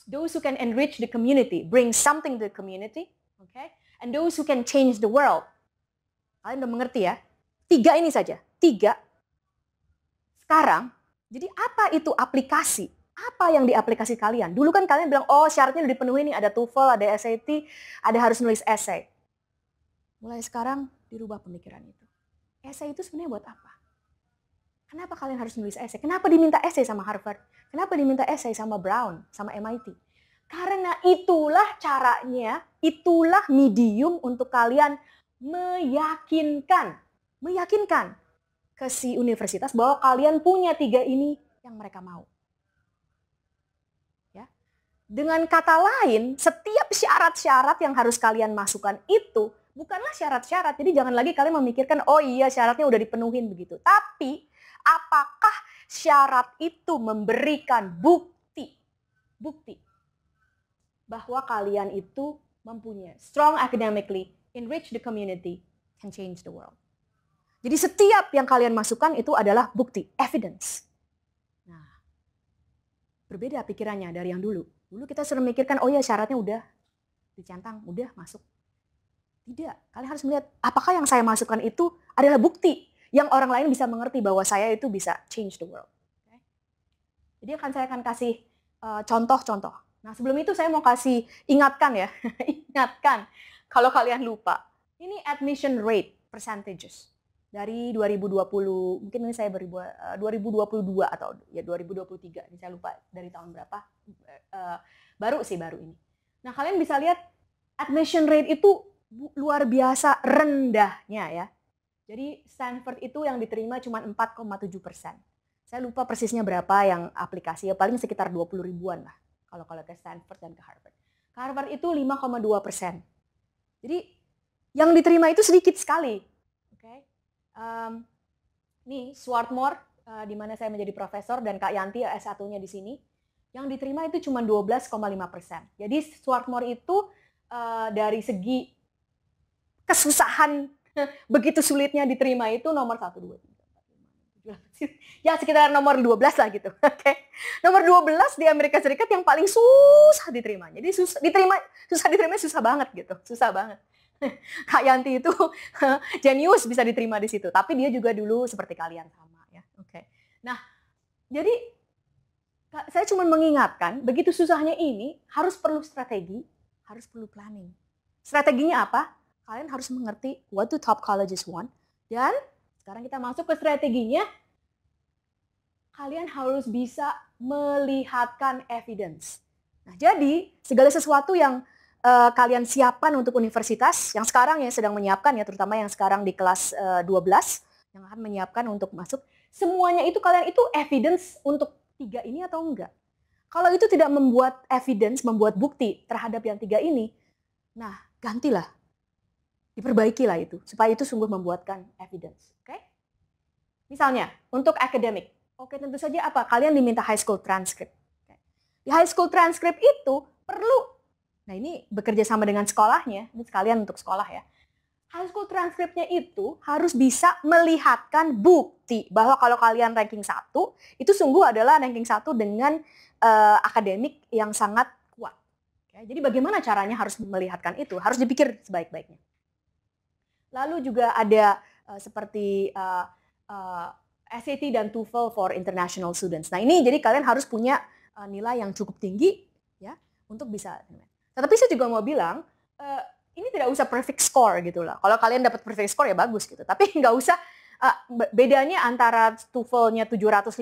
Those who can enrich the community, bring something to the community, okay? And those who can change the world. Kalian udah mengerti ya? 3 ini saja. 3. Sekarang, jadi apa itu aplikasi? Apa yang diaplikasi kalian? Dulu kan kalian bilang, oh syaratnya udah dipenuhi nih, ada TOEFL, ada SAT, ada harus nulis essay. Mulai sekarang dirubah pemikiran itu. Essay itu sebenarnya buat apa? Kenapa kalian harus nulis essay? Kenapa diminta essay sama Harvard? Kenapa diminta essay sama Brown, sama MIT? Karena itulah caranya, itulah medium untuk kalian meyakinkan ke si universitas bahwa kalian punya 3 ini yang mereka mau. Ya. Dengan kata lain, setiap syarat-syarat yang harus kalian masukkan itu bukanlah syarat-syarat. Jadi jangan lagi kalian memikirkan, oh iya syaratnya udah dipenuhin begitu. Tapi apakah syarat itu memberikan bukti bahwa kalian itu mempunyai strong academically, enrich the community, can change the world. Jadi setiap yang kalian masukkan itu adalah bukti, evidence. Nah, berbeda pikirannya dari yang dulu. Dulu kita sering memikirkan, oh ya syaratnya udah dicentang, udah masuk. Tidak, kalian harus melihat apakah yang saya masukkan itu adalah bukti yang orang lain bisa mengerti bahwa saya itu bisa change the world. Okay? Jadi saya akan kasih contoh-contoh. Nah sebelum itu saya mau kasih ingatkan ya, ingatkan kalau kalian lupa. Ini admission rate percentages dari 2020, mungkin ini saya 2022 atau ya 2023, ini saya lupa dari tahun berapa, baru ini. Nah kalian bisa lihat admission rate itu luar biasa rendahnya ya. Jadi Stanford itu yang diterima cuma 4,7%. Saya lupa persisnya berapa yang aplikasi, ya paling sekitar 20 ribuan lah. Kalau ke Stanford dan ke Harvard. Ke Harvard itu 5,2%. Jadi yang diterima itu sedikit sekali. Okay? Nih Swarthmore, di mana saya menjadi profesor, dan Kak Yanti S1-nya di sini, yang diterima itu cuma 12,5%. Jadi Swarthmore itu dari segi kesusahan, begitu sulitnya diterima itu nomor 1, 2, 3, 4, 5, 6, 7, 8, ya sekitar nomor 12 lah gitu. Okay. Nomor 12 di Amerika Serikat yang paling susah diterima. Jadi susah diterima susah banget gitu. Susah banget. Kak Yanti itu jenius bisa diterima di situ. Tapi dia juga dulu seperti kalian sama ya. Oke. Nah, jadi saya cuma mengingatkan begitu susahnya ini harus perlu strategi, harus perlu planning. Strateginya apa? Kalian harus mengerti what do top colleges want. Dan sekarang kita masuk ke strateginya. Kalian harus bisa melihatkan evidence. Nah, jadi segala sesuatu yang kalian siapkan untuk universitas, yang sekarang yang sedang menyiapkan ya, terutama yang sekarang di kelas 12, yang akan menyiapkan untuk masuk, semuanya itu kalian itu evidence untuk 3 ini atau enggak. Kalau itu tidak membuat evidence, membuat bukti terhadap yang 3 ini, nah gantilah. Diperbaikilah itu, supaya itu sungguh membuatkan evidence. Okay? Misalnya, untuk akademik. Oke, tentu saja apa? Kalian diminta high school transcript. Okay. Di high school transcript itu perlu Nah ini bekerja sama dengan sekolahnya, ini sekalian untuk sekolah ya. High school transcriptnya itu harus bisa melihatkan bukti bahwa kalau kalian ranking 1, itu sungguh adalah ranking 1 dengan akademik yang sangat kuat. Oke, jadi bagaimana caranya harus melihatkan itu? Harus dipikir sebaik-baiknya. Lalu juga ada seperti SAT dan TOEFL for international students. Nah ini jadi kalian harus punya nilai yang cukup tinggi ya untuk bisa. Tetapi saya juga mau bilang ini tidak usah perfect score gitu lah. Kalau kalian dapat perfect score ya bagus gitu. Tapi nggak usah bedanya antara TOEFL-nya 750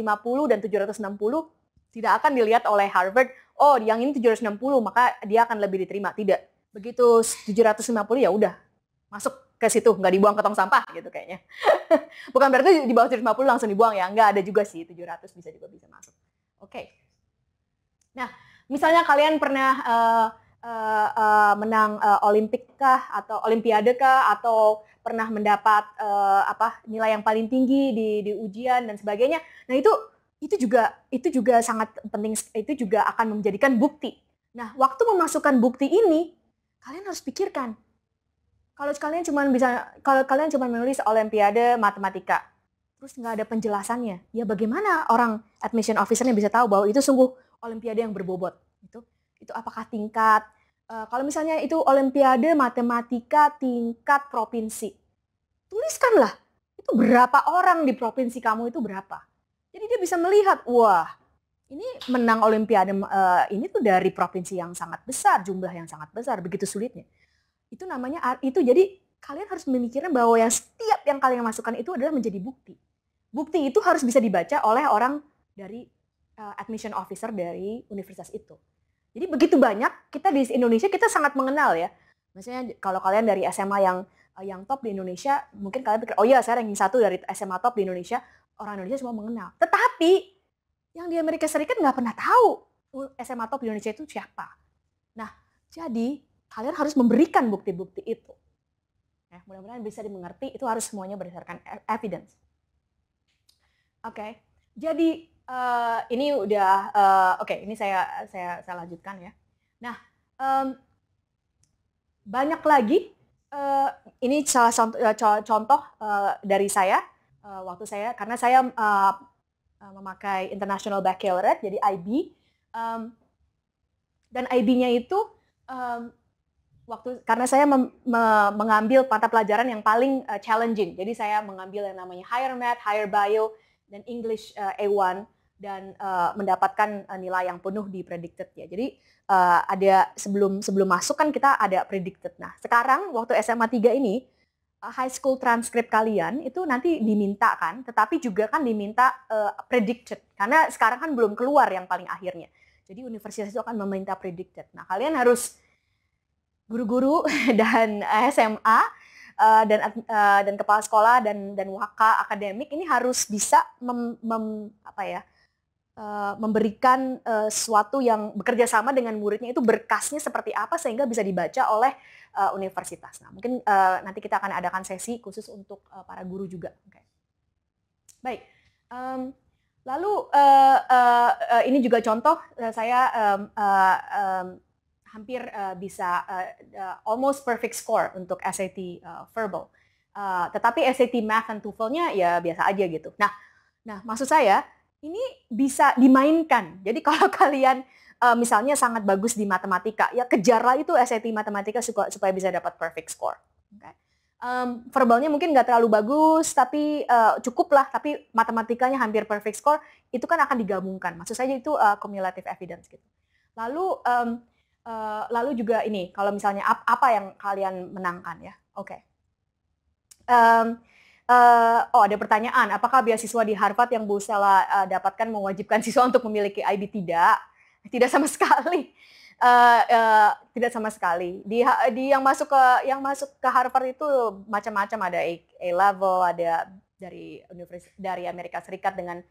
dan 760 tidak akan dilihat oleh Harvard. Oh, yang ini 760 maka dia akan lebih diterima. Tidak. Begitu 750 ya udah masuk ke situ, nggak dibuang ke tong sampah gitu kayaknya. Bukan berarti di bawah 750 langsung dibuang ya, nggak, ada juga sih 700 bisa masuk. Oke. Nah, misalnya kalian pernah menang Olimpik kah atau Olimpiade kah atau pernah mendapat nilai yang paling tinggi di ujian dan sebagainya. Nah itu juga sangat penting, itu juga akan menjadikan bukti. Nah waktu memasukkan bukti ini kalian harus pikirkan. Kalau kalian cuma menulis Olimpiade Matematika, terus nggak ada penjelasannya, ya bagaimana orang admission officer-nya bisa tahu bahwa itu sungguh Olimpiade yang berbobot? Itu apakah tingkat, kalau misalnya itu Olimpiade Matematika tingkat provinsi, tuliskanlah, itu berapa orang di provinsi kamu itu berapa. Jadi dia bisa melihat, wah ini menang Olimpiade ini tuh dari provinsi yang sangat besar, jumlah yang sangat besar, begitu sulitnya. Itu namanya, itu jadi kalian harus memikirkan bahwa yang setiap yang kalian masukkan itu adalah menjadi bukti. Bukti itu harus bisa dibaca oleh orang dari admission officer dari universitas itu. Jadi begitu banyak, kita di Indonesia kita sangat mengenal ya. Misalnya kalau kalian dari SMA yang top di Indonesia, mungkin kalian pikir, oh iya saya ranking 1 dari SMA top di Indonesia, orang Indonesia semua mengenal. Tetapi yang di Amerika Serikat nggak pernah tahu SMA top di Indonesia itu siapa. Nah, jadi kalian harus memberikan bukti-bukti itu. Ya, mudah-mudahan bisa dimengerti, itu harus semuanya berdasarkan evidence. Oke, jadi ini udah, ini saya lanjutkan ya. Nah, banyak lagi, ini salah contoh dari saya, waktu saya, karena saya memakai International Baccalaureate, jadi IB, dan IB-nya itu, karena saya mengambil mata pelajaran yang paling challenging. Jadi saya mengambil yang namanya Higher Math, Higher Bio, dan English A1, dan mendapatkan nilai yang penuh di predicted ya. Jadi ada sebelum masuk kan kita ada predicted. Nah sekarang waktu SMA 3 ini, high school transcript kalian itu nanti diminta kan, tetapi juga kan diminta predicted. Karena sekarang kan belum keluar yang paling akhirnya. Jadi universitas itu akan meminta predicted. Nah kalian harus, guru-guru dan SMA dan kepala sekolah dan waka akademik ini harus bisa memberikan sesuatu yang bekerja sama dengan muridnya, itu berkasnya seperti apa sehingga bisa dibaca oleh universitas. Nah mungkin nanti kita akan adakan sesi khusus untuk para guru juga. Okay. Baik. Lalu ini juga contoh saya hampir bisa almost perfect score untuk SAT verbal. Tetapi SAT Math dan TOEFL-nya ya biasa aja gitu. Nah maksud saya ini bisa dimainkan. Jadi kalau kalian misalnya sangat bagus di matematika, ya kejarlah itu SAT matematika supaya bisa dapat perfect score. Okay. Verbalnya mungkin nggak terlalu bagus, tapi cukup lah. Tapi matematikanya hampir perfect score, itu kan akan digabungkan. Maksud saya itu cumulative evidence gitu. Lalu juga ini, kalau misalnya apa yang kalian menangkan ya, oke. Ada pertanyaan, apakah beasiswa di Harvard yang Bu Stella dapatkan mewajibkan siswa untuk memiliki IB? Tidak sama sekali. Tidak sama sekali. Di yang masuk ke Harvard itu macam-macam, ada A level, ada dari Amerika Serikat dengan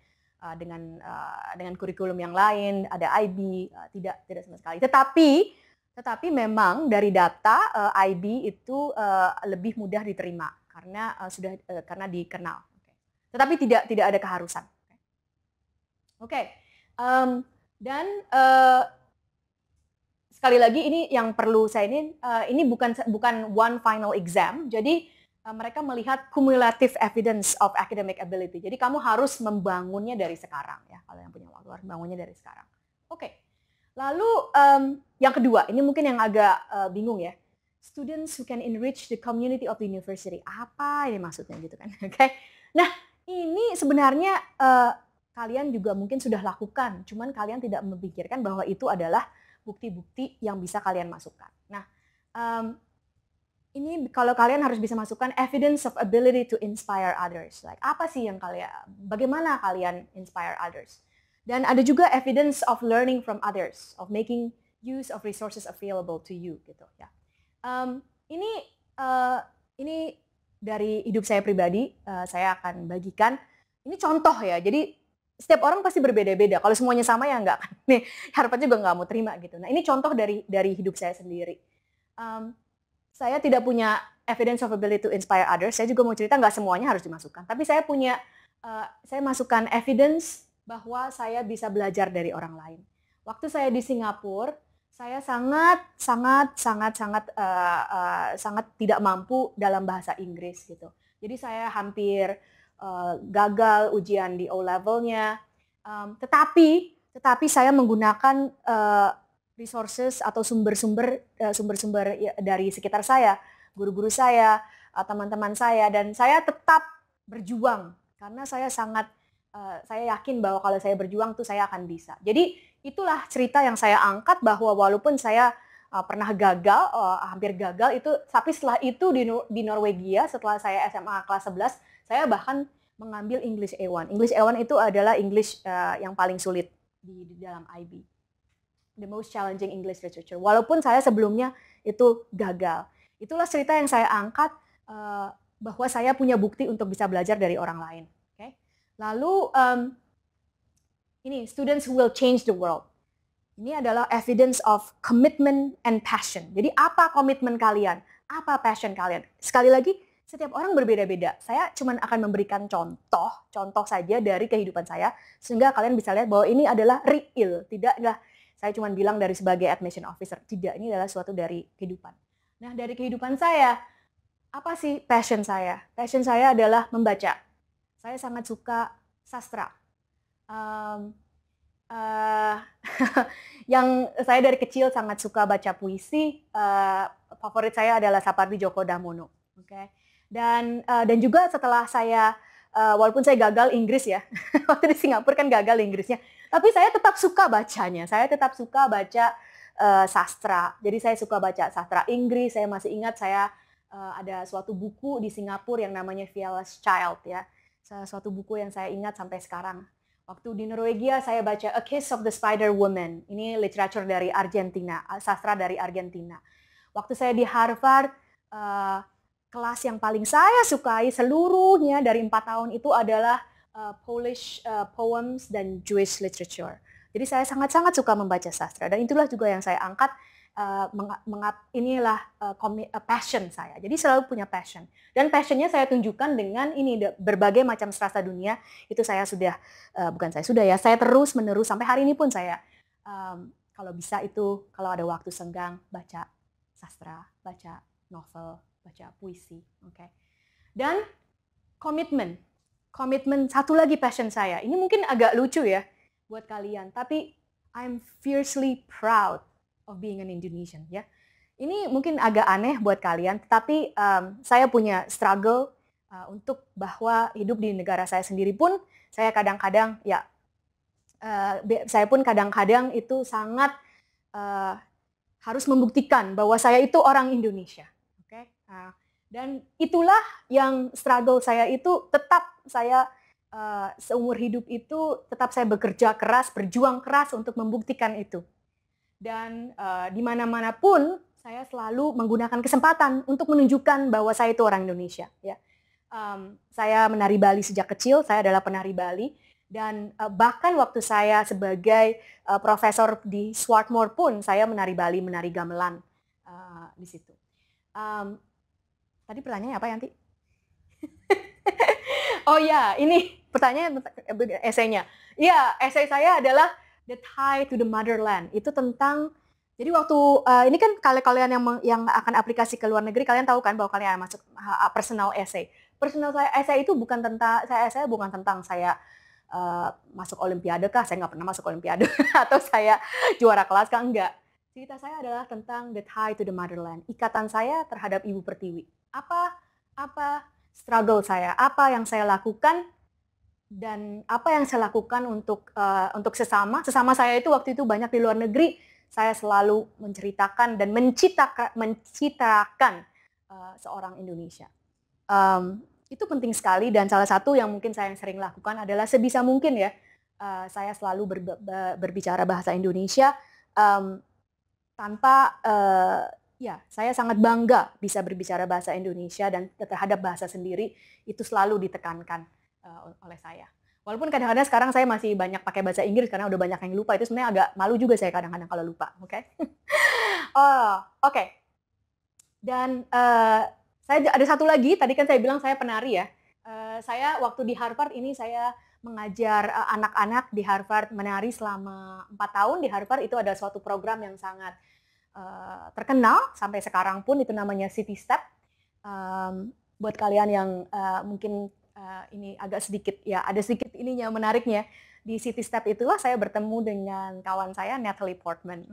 kurikulum yang lain, ada IB, tidak sama sekali. Tetapi memang dari data IB itu lebih mudah diterima karena dikenal. Tetapi tidak ada keharusan. Oke. Dan sekali lagi ini yang perlu saya ini bukan one final exam. Jadi mereka melihat cumulative evidence of academic ability. Jadi kamu harus membangunnya dari sekarang ya. Kalau yang punya waktu harus membangunnya dari sekarang. Oke. Lalu yang kedua, ini mungkin yang agak bingung ya. Students who can enrich the community of the university. Apa ini maksudnya gitu kan? Oke. Nah, ini sebenarnya kalian juga mungkin sudah lakukan, cuman kalian tidak memikirkan bahwa itu adalah bukti-bukti yang bisa kalian masukkan. Nah, ini kalau kalian harus bisa masukkan evidence of ability to inspire others. Like apa sih yang bagaimana kalian inspire others? Dan ada juga evidence of learning from others, of making use of resources available to you gitu ya. Ini dari hidup saya pribadi, saya akan bagikan. Ini contoh ya. Jadi setiap orang pasti berbeda-beda. Kalau semuanya sama ya enggak kan. Nih, harapan juga nggak mau terima gitu. Nah, ini contoh dari hidup saya sendiri. Saya tidak punya evidence of ability to inspire others. Saya juga mau cerita nggak semuanya harus dimasukkan. Tapi saya masukkan evidence bahwa saya bisa belajar dari orang lain. Waktu saya di Singapura, saya sangat tidak mampu dalam bahasa Inggris gitu. Jadi saya hampir gagal ujian di O-levelnya. Tetapi saya menggunakan resources atau sumber-sumber dari sekitar saya, guru-guru saya, teman-teman saya, dan saya tetap berjuang karena saya yakin bahwa kalau saya berjuang tuh saya akan bisa. Jadi itulah cerita yang saya angkat bahwa walaupun saya pernah gagal, hampir gagal itu, tapi setelah itu di Norwegia setelah saya SMA kelas 11, saya bahkan mengambil English A1. English A1 itu adalah English yang paling sulit di dalam IB. The most challenging English literature. Walaupun saya sebelumnya itu gagal. Itulah cerita yang saya angkat bahwa saya punya bukti untuk bisa belajar dari orang lain. Okay? Lalu ini students who will change the world. Ini adalah evidence of commitment and passion. Jadi apa komitmen kalian? Apa passion kalian? Sekali lagi, setiap orang berbeda-beda. Saya cuma akan memberikan contoh saja dari kehidupan saya, sehingga kalian bisa lihat bahwa ini adalah real. Tidaklah saya cuma bilang dari sebagai admission officer. Tidak, ini adalah suatu dari kehidupan. Nah, dari kehidupan saya, apa sih passion saya? Passion saya adalah membaca. Saya sangat suka sastra. Yang saya dari kecil sangat suka baca puisi. Favorit saya adalah Sapardi Djoko Damono. Okay? Dan juga setelah saya, walaupun saya gagal Inggris ya, waktu di Singapura kan gagal Inggrisnya, tapi saya tetap suka bacanya. Saya tetap suka baca sastra. Jadi saya suka baca sastra Inggris. Saya masih ingat saya ada suatu buku di Singapura yang namanya Fearless Child ya. Suatu buku yang saya ingat sampai sekarang. Waktu di Norwegia saya baca A Kiss of the Spider Woman. Ini literatur dari Argentina, sastra dari Argentina. Waktu saya di Harvard, kelas yang paling saya sukai seluruhnya dari 4 tahun itu adalah Polish poems dan Jewish literature. Jadi saya sangat-sangat suka membaca sastra dan itulah juga yang saya angkat. Inilah passion saya. Jadi selalu punya passion. Dan passionnya saya tunjukkan dengan ini berbagai macam sastra dunia. Itu saya sudah, saya terus menerus sampai hari ini pun saya kalau bisa itu kalau ada waktu senggang baca sastra, baca novel, baca puisi. Okay. Dan komitmen satu lagi passion saya. Ini mungkin agak lucu ya buat kalian, tapi I'm fiercely proud of being an Indonesian ya. Ini mungkin agak aneh buat kalian, tetapi saya punya struggle untuk bahwa hidup di negara saya sendiri pun saya kadang-kadang itu sangat harus membuktikan bahwa saya itu orang Indonesia. Okay? Dan itulah yang struggle saya itu tetap saya seumur hidup itu tetap saya bekerja keras, berjuang keras untuk membuktikan itu. Dan di mana-mana pun saya selalu menggunakan kesempatan untuk menunjukkan bahwa saya itu orang Indonesia. Ya. Saya menari Bali sejak kecil, saya adalah penari Bali. Dan bahkan waktu saya sebagai profesor di Swarthmore pun, saya menari Bali, menari gamelan di situ. Tadi pertanyaannya apa, Yanti? Oh ya, ini pertanyaan esainya. Iya, esai saya adalah The Tie to the Motherland. Itu tentang Jadi waktu ini kan kalau kalian yang akan aplikasi ke luar negeri, kalian tahu kan bahwa kalian masuk personal essay. Personal essay itu bukan tentang saya bukan tentang saya masuk olimpiade kah? Saya nggak pernah masuk olimpiade atau saya juara kelas kah? Enggak. Cerita saya adalah tentang the tie to the motherland. Ikatan saya terhadap Ibu Pertiwi. Apa struggle saya? Apa yang saya lakukan dan apa yang saya lakukan untuk sesama saya itu waktu itu banyak di luar negeri. Saya selalu menceritakan dan mencitrakan seorang Indonesia. Itu penting sekali, dan salah satu yang mungkin saya sering lakukan adalah sebisa mungkin ya, saya selalu berbicara bahasa Indonesia tanpa ya, saya sangat bangga bisa berbicara bahasa Indonesia, dan terhadap bahasa sendiri itu selalu ditekankan oleh saya. Walaupun kadang-kadang sekarang saya masih banyak pakai bahasa Inggris karena udah banyak yang lupa. Itu sebenarnya agak malu juga saya kadang-kadang kalau lupa, oke? Oke. Dan saya ada satu lagi, tadi kan saya bilang saya penari ya. Saya waktu di Harvard ini saya mengajar anak-anak di Harvard menari selama 4 tahun di Harvard. Itu ada suatu program yang sangat terkenal sampai sekarang pun, itu namanya City Step. Buat kalian yang mungkin ini agak sedikit ya, ada sedikit ininya menariknya. Di City Step itulah saya bertemu dengan kawan saya Natalie Portman.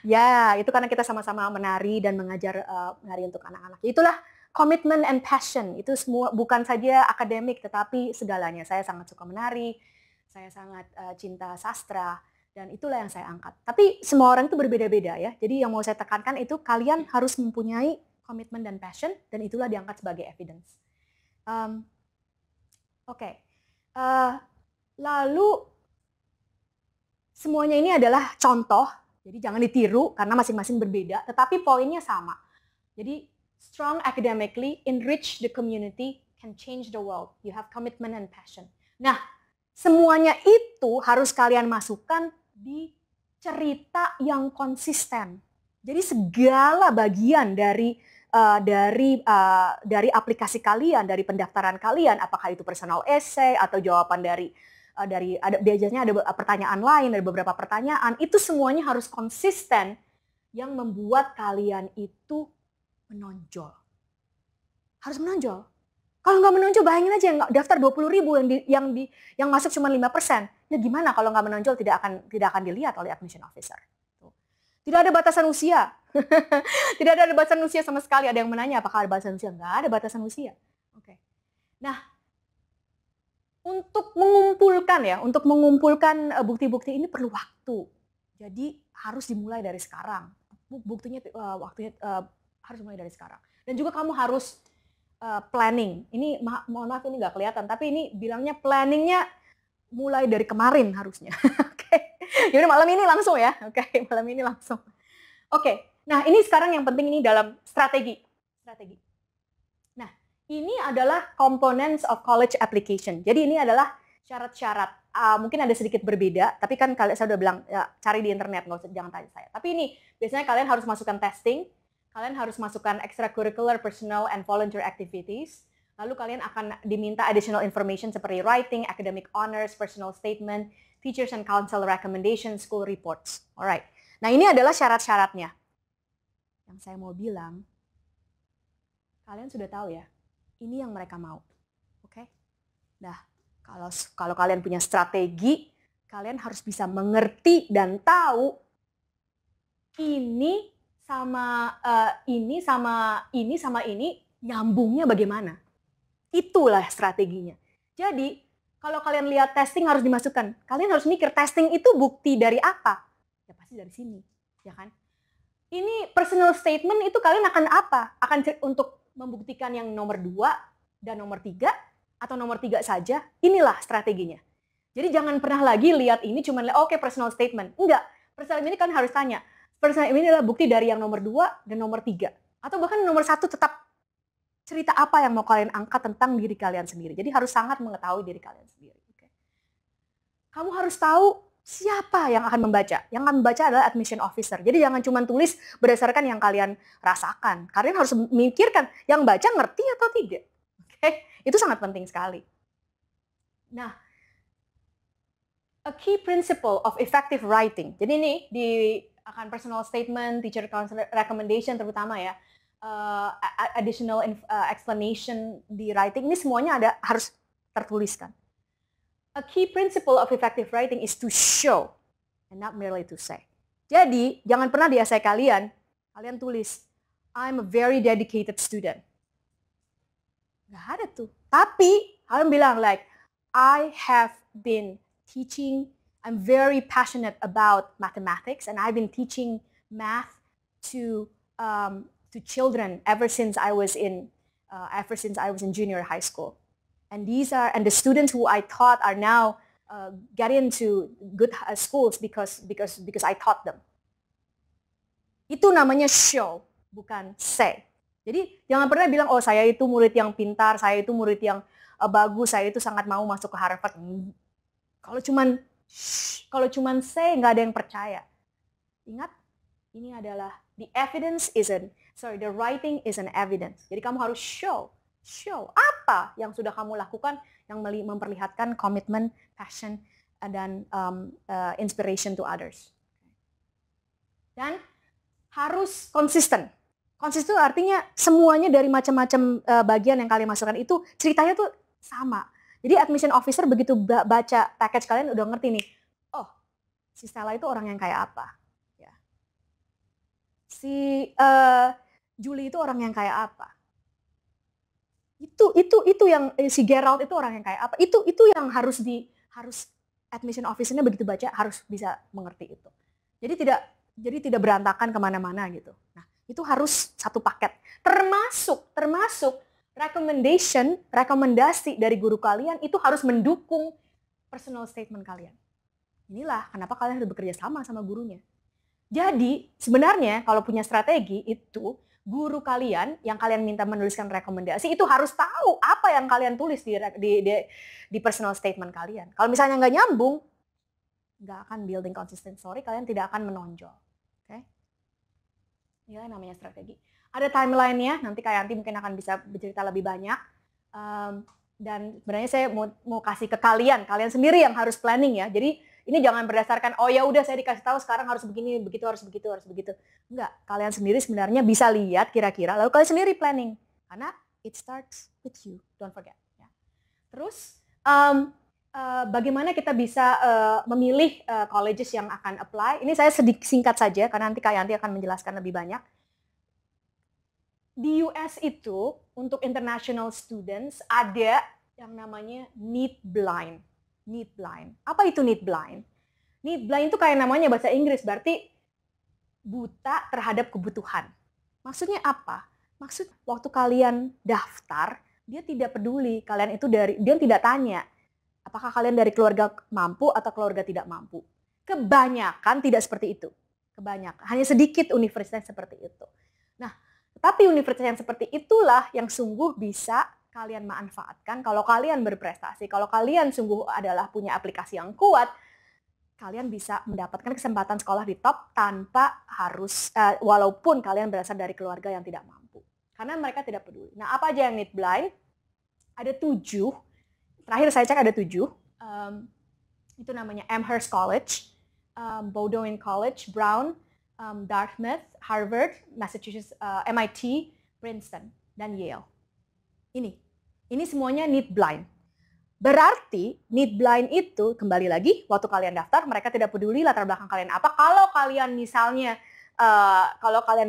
Ya, itu karena kita sama-sama menari dan mengajar menari untuk anak-anak. Itulah commitment and passion. Itu semua bukan saja akademik tetapi segalanya. Saya sangat suka menari, saya sangat cinta sastra, dan itulah yang saya angkat. Tapi semua orang itu berbeda-beda ya. Jadi yang mau saya tekankan itu kalian harus mempunyai komitmen dan passion, dan itulah diangkat sebagai evidence. Oke. Lalu semuanya ini adalah contoh, jadi jangan ditiru karena masing-masing berbeda, tetapi poinnya sama. Jadi strong academically, enrich the community, can change the world. You have commitment and passion. Nah, semuanya itu harus kalian masukkan di cerita yang konsisten. Jadi segala bagian dari aplikasi kalian, dari pendaftaran kalian, apakah itu personal essay atau jawaban dari ada biasanya ada pertanyaan lain, ada beberapa pertanyaan, itu semuanya harus konsisten yang membuat kalian itu menonjol. Harus menonjol. Kalau nggak menonjol, bayangin aja yang daftar 20.000 yang masuk cuma 5%. Ya gimana kalau nggak menonjol, tidak akan dilihat oleh admission officer. Tidak ada batasan usia. Tidak ada batasan usia sama sekali. Ada yang menanya apakah ada batasan usia? Nggak ada batasan usia. Oke. Nah, untuk mengumpulkan bukti-bukti ini perlu waktu. Jadi harus dimulai dari sekarang. Buktinya waktunya harus mulai dari sekarang. Dan juga kamu harus planning. Ini mohon maaf ini nggak kelihatan, tapi ini bilangnya planningnya mulai dari kemarin harusnya. Oke. Jadi malam ini langsung ya. Oke, malam ini langsung. Oke. Nah, ini sekarang yang penting ini dalam strategi. Nah, ini adalah components of college application. Jadi ini adalah syarat-syarat. Mungkin ada sedikit berbeda, tapi kan saya udah bilang ya, cari di internet, jangan tanya saya. Tapi ini biasanya kalian harus masukkan testing, kalian harus masukkan extracurricular, personal, and volunteer activities. Lalu kalian akan diminta additional information seperti writing, academic honors, personal statement, teachers and council recommendations, school reports. Alright. Nah, ini adalah syarat-syaratnya. Yang saya mau bilang, kalian sudah tahu ya, ini yang mereka mau. Oke? Nah, kalau kalian punya strategi, kalian harus bisa mengerti dan tahu ini sama ini nyambungnya bagaimana. Itulah strateginya. Jadi, kalau kalian lihat testing harus dimasukkan, kalian harus mikir testing itu bukti dari apa? Ya pasti dari sini, ya kan? Ini personal statement itu kalian akan apa? Akan untuk membuktikan yang nomor 2 dan nomor 3 atau nomor 3 saja? Inilah strateginya. Jadi jangan pernah lagi lihat ini cuma oke, personal statement. Enggak, personal statement ini kan harus tanya. Personal ini adalah bukti dari yang nomor 2 dan nomor 3. Atau bahkan nomor 1 tetap cerita apa yang mau kalian angkat tentang diri kalian sendiri. Jadi harus sangat mengetahui diri kalian sendiri. Okay. Kamu harus tahu siapa yang akan membaca. Yang akan membaca adalah admission officer. Jadi jangan cuma tulis berdasarkan yang kalian rasakan. Kalian harus memikirkan yang baca ngerti atau tidak. Oke, itu sangat penting sekali. Nah, a key principle of effective writing. Jadi ini akan personal statement, teacher recommendation terutama ya, additional explanation di writing, ini semuanya harus tertuliskan. A key principle of effective writing is to show and not merely to say. Jadi, jangan pernah di essay kalian tulis, I'm a very dedicated student. Gak ada tuh. Tapi, kalian bilang like, I have been teaching, I'm very passionate about mathematics, and I've been teaching math to children ever since I was in junior high school. And the students who I taught are now getting into good schools because I taught them. Itu namanya show, bukan say. Jadi jangan pernah bilang, oh saya itu murid yang pintar, saya itu murid yang bagus, saya itu sangat mau masuk ke Harvard. Kalau cuman say, nggak ada yang percaya. Ingat, ini adalah the writing is an evidence. Jadi kamu harus show apa yang sudah kamu lakukan yang memperlihatkan komitmen, passion, dan inspiration to others. Dan harus konsisten. Konsisten artinya semuanya dari macam-macam bagian yang kalian masukkan itu ceritanya tuh sama. Jadi admission officer begitu baca package kalian udah ngerti nih, oh si Stella itu orang yang kayak apa, ya. Si Julie itu orang yang kayak apa. Itu yang si Gerald itu orang yang kayak apa. Itu yang harus admission officer-nya begitu baca harus bisa mengerti itu. Jadi tidak berantakan kemana-mana gitu. Nah, itu harus satu paket. Termasuk rekomendasi dari guru kalian itu harus mendukung personal statement kalian. Inilah kenapa kalian harus bekerja sama gurunya. Jadi sebenarnya kalau punya strategi itu guru kalian yang kalian minta menuliskan rekomendasi itu harus tahu apa yang kalian tulis di personal statement kalian. Kalau misalnya nggak nyambung, nggak akan building consistent story, kalian tidak akan menonjol. Oke? Inilah namanya strategi. Ada timeline-nya, nanti Kak Yanti mungkin akan bisa bercerita lebih banyak. Dan sebenarnya saya mau kasih ke kalian sendiri yang harus planning ya. Jadi ini jangan berdasarkan, oh ya udah saya dikasih tahu sekarang harus begini, begitu, harus begitu. Enggak, kalian sendiri sebenarnya bisa lihat kira-kira, lalu kalian sendiri planning. Karena it starts with you, don't forget. Ya. Terus, bagaimana kita bisa memilih colleges yang akan apply? Ini saya singkat saja, karena nanti Kak Yanti akan menjelaskan lebih banyak. Di US itu, untuk international students, ada yang namanya need blind. Need blind. Apa itu need blind? Need blind itu kayak namanya bahasa Inggris, berarti buta terhadap kebutuhan. Maksudnya apa? Maksud waktu kalian daftar, dia tidak peduli kalian itu dia tidak tanya apakah kalian dari keluarga mampu atau keluarga tidak mampu. Kebanyakan tidak seperti itu. Kebanyakan. Hanya sedikit universitas seperti itu. Nah, tapi universitas yang seperti itulah yang sungguh bisa kalian manfaatkan kalau kalian berprestasi, kalau kalian sungguh adalah punya aplikasi yang kuat, kalian bisa mendapatkan kesempatan sekolah di top tanpa harus, walaupun kalian berasal dari keluarga yang tidak mampu. Karena mereka tidak peduli. Nah, apa aja yang need blind? Ada 7, terakhir saya cek ada 7, itu namanya Amherst College, Bowdoin College, Brown, Dartmouth, Harvard, Massachusetts, MIT, Princeton, dan Yale. Ini semuanya need blind. Berarti need blind itu kembali lagi waktu kalian daftar mereka tidak peduli latar belakang kalian apa. Kalau kalian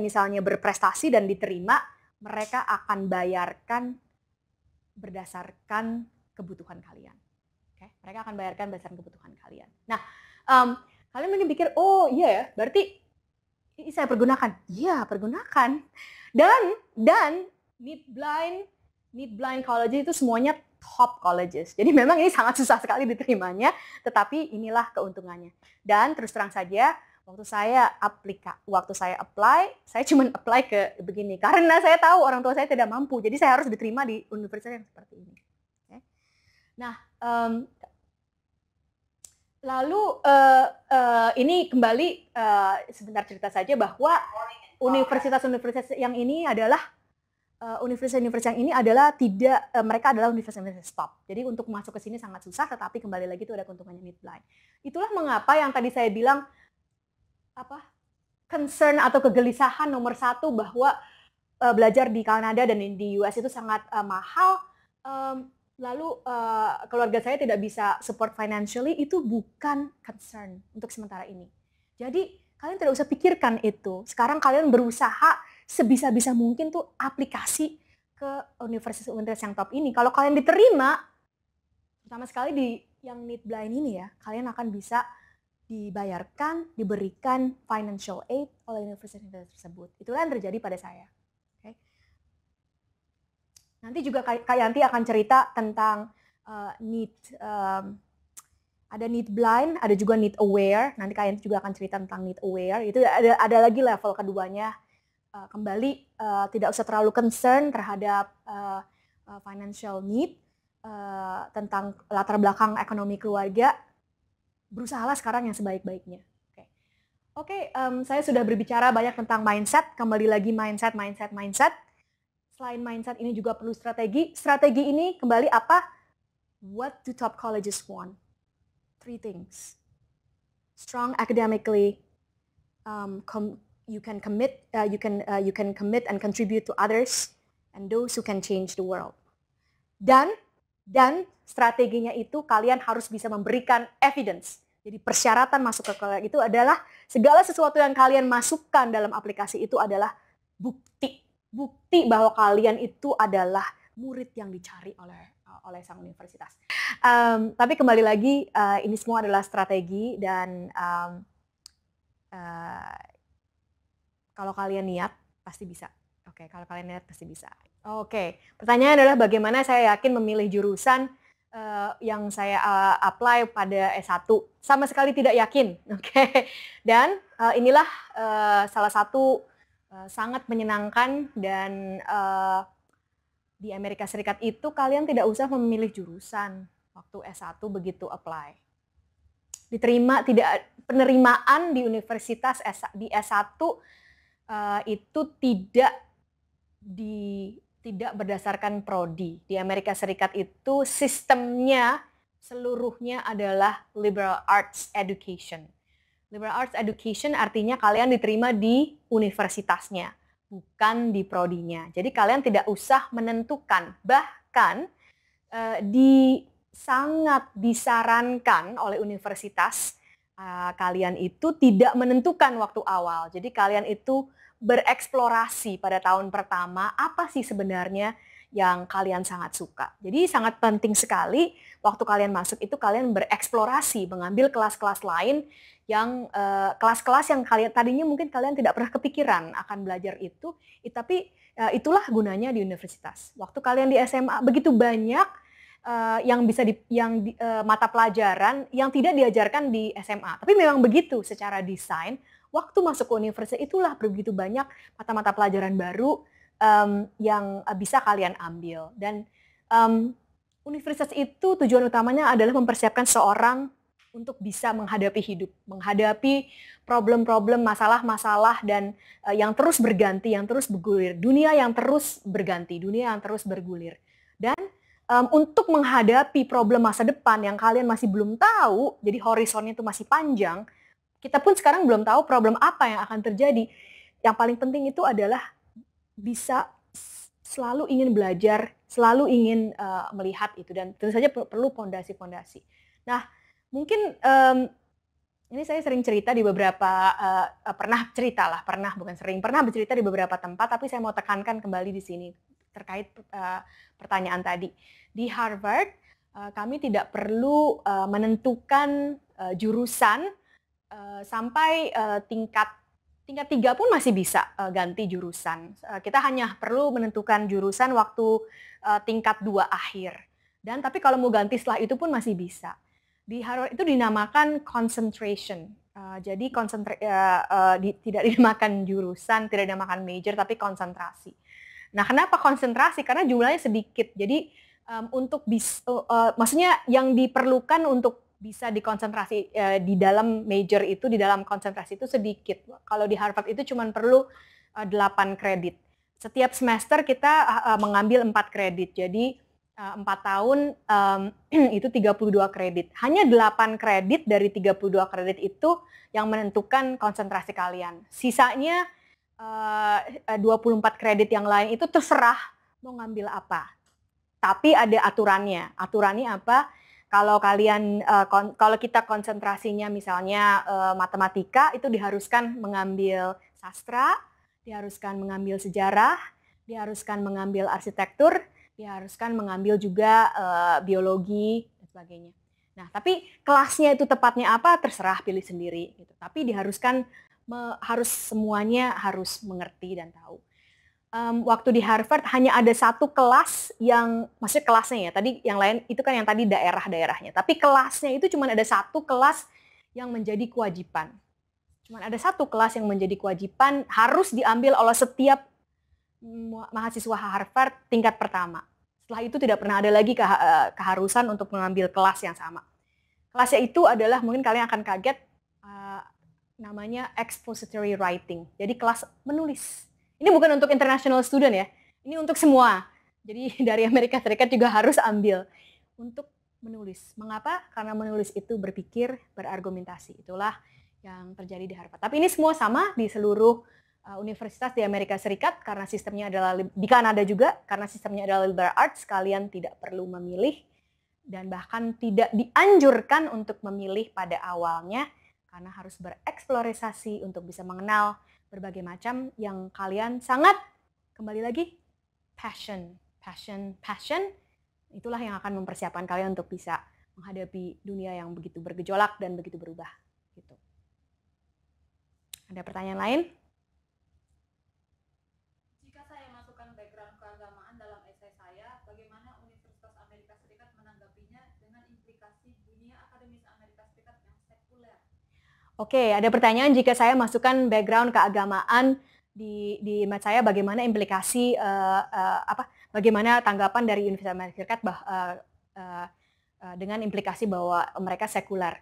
misalnya berprestasi dan diterima, mereka akan bayarkan berdasarkan kebutuhan kalian. Oke? Mereka akan bayarkan berdasarkan kebutuhan kalian. Nah, kalian mungkin pikir, oh iya ya, berarti ini saya pergunakan. Iya, pergunakan. Dan need blind college itu semuanya top colleges. Jadi memang ini sangat susah sekali diterimanya, tetapi inilah keuntungannya. Dan terus terang saja, waktu saya apply, saya cuma apply ke begini. Karena saya tahu orang tua saya tidak mampu, jadi saya harus diterima di universitas yang seperti ini. Okay. Nah, lalu ini kembali sebentar cerita saja bahwa universitas-universitas yang ini adalah universitas-universitas yang ini adalah mereka adalah universitas top. Jadi untuk masuk ke sini sangat susah, tetapi kembali lagi itu ada keuntungannya need blind. Itulah mengapa yang tadi saya bilang concern atau kegelisahan nomor satu bahwa belajar di Kanada dan di US itu sangat mahal, lalu keluarga saya tidak bisa support financially, itu bukan concern untuk sementara ini. Jadi kalian tidak usah pikirkan itu. Sekarang kalian berusaha sebisa-bisa mungkin tuh aplikasi ke universitas-universitas yang top ini. Kalau kalian diterima, pertama sekali di yang need blind ini ya, kalian akan bisa dibayarkan, diberikan financial aid oleh universitas tersebut. Itulah yang terjadi pada saya. Okay. Nanti juga Kak Yanti akan cerita tentang need, ada need blind, ada juga need aware. Nanti Kak Yanti juga akan cerita tentang need aware. Itu ada lagi level keduanya. Kembali tidak usah terlalu concern terhadap financial need, tentang latar belakang ekonomi keluarga. Berusahalah sekarang yang sebaik-baiknya. Oke, saya sudah berbicara banyak tentang mindset. Kembali lagi mindset. Selain mindset ini juga perlu strategi. Strategi ini kembali apa? What do top colleges want? 3 things. Strong academically, you can commit and contribute to others, and those who can change the world. Dan strateginya itu kalian harus bisa memberikan evidence. Jadi persyaratan masuk ke kuliah itu adalah segala sesuatu yang kalian masukkan dalam aplikasi itu adalah bukti bahwa kalian itu adalah murid yang dicari oleh sang universitas. Tapi kembali lagi, ini semua adalah strategi dan kalau kalian niat pasti bisa. Oke, kalau kalian niat pasti bisa. Oke, pertanyaannya adalah bagaimana saya yakin memilih jurusan yang saya apply pada S1. Sama sekali tidak yakin. Oke. Dan inilah salah satu sangat menyenangkan dan di Amerika Serikat itu kalian tidak usah memilih jurusan waktu S1 begitu apply. Diterima, tidak penerimaan di universitas di S1 itu tidak berdasarkan prodi. Di Amerika Serikat itu sistemnya seluruhnya adalah liberal arts education. Liberal arts education artinya kalian diterima di universitasnya, bukan di prodinya. Jadi kalian tidak usah menentukan. Bahkan sangat disarankan oleh universitas kalian itu tidak menentukan waktu awal. Jadi kalian itu bereksplorasi pada tahun pertama apa sih sebenarnya yang kalian sangat suka. Jadi sangat penting sekali waktu kalian masuk itu kalian bereksplorasi, mengambil kelas-kelas lain yang kelas-kelas yang kalian tadinya mungkin kalian tidak pernah kepikiran akan belajar itu, tapi itulah gunanya di universitas. Waktu kalian di SMA begitu banyak yang bisa mata pelajaran yang tidak diajarkan di SMA. Tapi memang begitu secara desain. Waktu masuk ke universitas itulah begitu banyak mata-mata pelajaran baru yang bisa kalian ambil. Dan universitas itu tujuan utamanya adalah mempersiapkan seorang untuk bisa menghadapi hidup, menghadapi problem-problem, masalah-masalah dan yang terus berganti, yang terus bergulir. Dunia yang terus berganti, dunia yang terus bergulir. Dan untuk menghadapi problem masa depan yang kalian masih belum tahu, jadi horizonnya itu masih panjang, kita pun sekarang belum tahu problem apa yang akan terjadi. Yang paling penting itu adalah bisa selalu ingin belajar, selalu ingin melihat itu. Dan tentu saja perlu fondasi-fondasi. Nah, mungkin ini saya sering cerita di beberapa, pernah bercerita di beberapa tempat, tapi saya mau tekankan kembali di sini terkait pertanyaan tadi. Di Harvard, kami tidak perlu menentukan jurusan sampai tingkat 3 pun masih bisa ganti jurusan. Kita hanya perlu menentukan jurusan waktu tingkat 2 akhir. Dan tapi kalau mau ganti setelah itu pun masih bisa. Di Harvard itu dinamakan concentration. Jadi tidak dinamakan jurusan, tidak dinamakan major, tapi konsentrasi. Nah, kenapa konsentrasi? Karena jumlahnya sedikit. Jadi maksudnya yang diperlukan untuk bisa dikonsentrasi di dalam major itu, di dalam konsentrasi itu sedikit. Kalau di Harvard itu cuma perlu 8 kredit. Setiap semester kita mengambil 4 kredit. Jadi 4 tahun itu 32 kredit. Hanya 8 kredit dari 32 kredit itu yang menentukan konsentrasi kalian. Sisanya 24 kredit yang lain itu terserah mau ngambil apa. Tapi ada aturannya. Aturannya apa? Kalau kalian kalau kita konsentrasinya misalnya matematika, itu diharuskan mengambil sastra, diharuskan mengambil sejarah, diharuskan mengambil arsitektur, diharuskan mengambil juga biologi dan sebagainya. Nah, tapi kelasnya itu tepatnya apa terserah pilih sendiri gitu. Tapi diharuskan harus semuanya harus mengerti dan tahu. Waktu di Harvard hanya ada satu kelas yang, maksudnya kelasnya ya, tadi yang lain itu kan yang tadi daerah-daerahnya, tapi kelasnya itu cuma ada satu kelas yang menjadi kewajiban. Cuma ada satu kelas yang menjadi kewajiban harus diambil oleh setiap mahasiswa Harvard tingkat pertama. Setelah itu tidak pernah ada lagi keharusan untuk mengambil kelas yang sama. Kelasnya itu adalah, mungkin kalian akan kaget, namanya expository writing. Jadi kelas menulis. Ini bukan untuk international student ya, ini untuk semua. Jadi dari Amerika Serikat juga harus ambil untuk menulis. Mengapa? Karena menulis itu berpikir, berargumentasi. Itulah yang terjadi di Harvard. Tapi ini semua sama di seluruh universitas di Amerika Serikat, karena sistemnya adalah di Kanada juga, karena sistemnya adalah liberal arts, kalian tidak perlu memilih dan bahkan tidak dianjurkan untuk memilih pada awalnya, karena harus bereksplorasi untuk bisa mengenal berbagai macam yang kalian sangat, kembali lagi, passion. Itulah yang akan mempersiapkan kalian untuk bisa menghadapi dunia yang begitu bergejolak dan begitu berubah. Gitu. Ada pertanyaan lain? Jika saya masukkan background keagamaan dalam esai saya, bagaimana Universitas Amerika Serikat menanggapinya dengan implikasi dunia akademis Amerika Serikat yang sekuler? Oke, ada pertanyaan, jika saya masukkan background keagamaan di mat saya, bagaimana implikasi bagaimana tanggapan dari Universitas Amerika Serikat dengan implikasi bahwa mereka sekuler.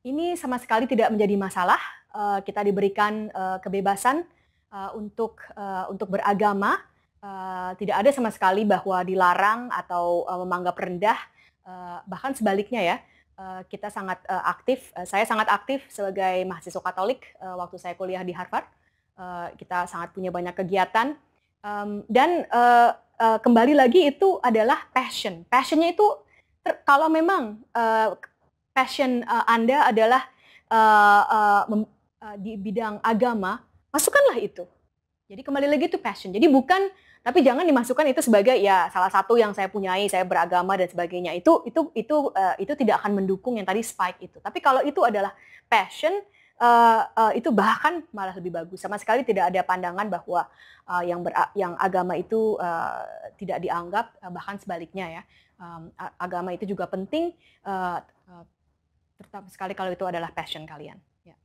Ini sama sekali tidak menjadi masalah. Kita diberikan kebebasan untuk beragama. Tidak ada sama sekali bahwa dilarang atau menganggap rendah. Bahkan sebaliknya ya. Kita sangat aktif, saya sangat aktif sebagai mahasiswa Katolik waktu saya kuliah di Harvard. Kita sangat punya banyak kegiatan dan kembali lagi itu adalah passion. Passionnya itu kalau memang passion Anda adalah di bidang agama, masukkanlah itu. Jadi kembali lagi itu passion. Jadi bukan, tapi jangan dimasukkan itu sebagai ya salah satu yang saya punyai, saya beragama dan sebagainya. Itu tidak akan mendukung yang tadi spike itu. Tapi kalau itu adalah passion, itu bahkan malah lebih bagus. Sama sekali tidak ada pandangan bahwa yang agama itu tidak dianggap, bahkan sebaliknya ya. Agama itu juga penting, terutama sekali kalau itu adalah passion kalian. Ya.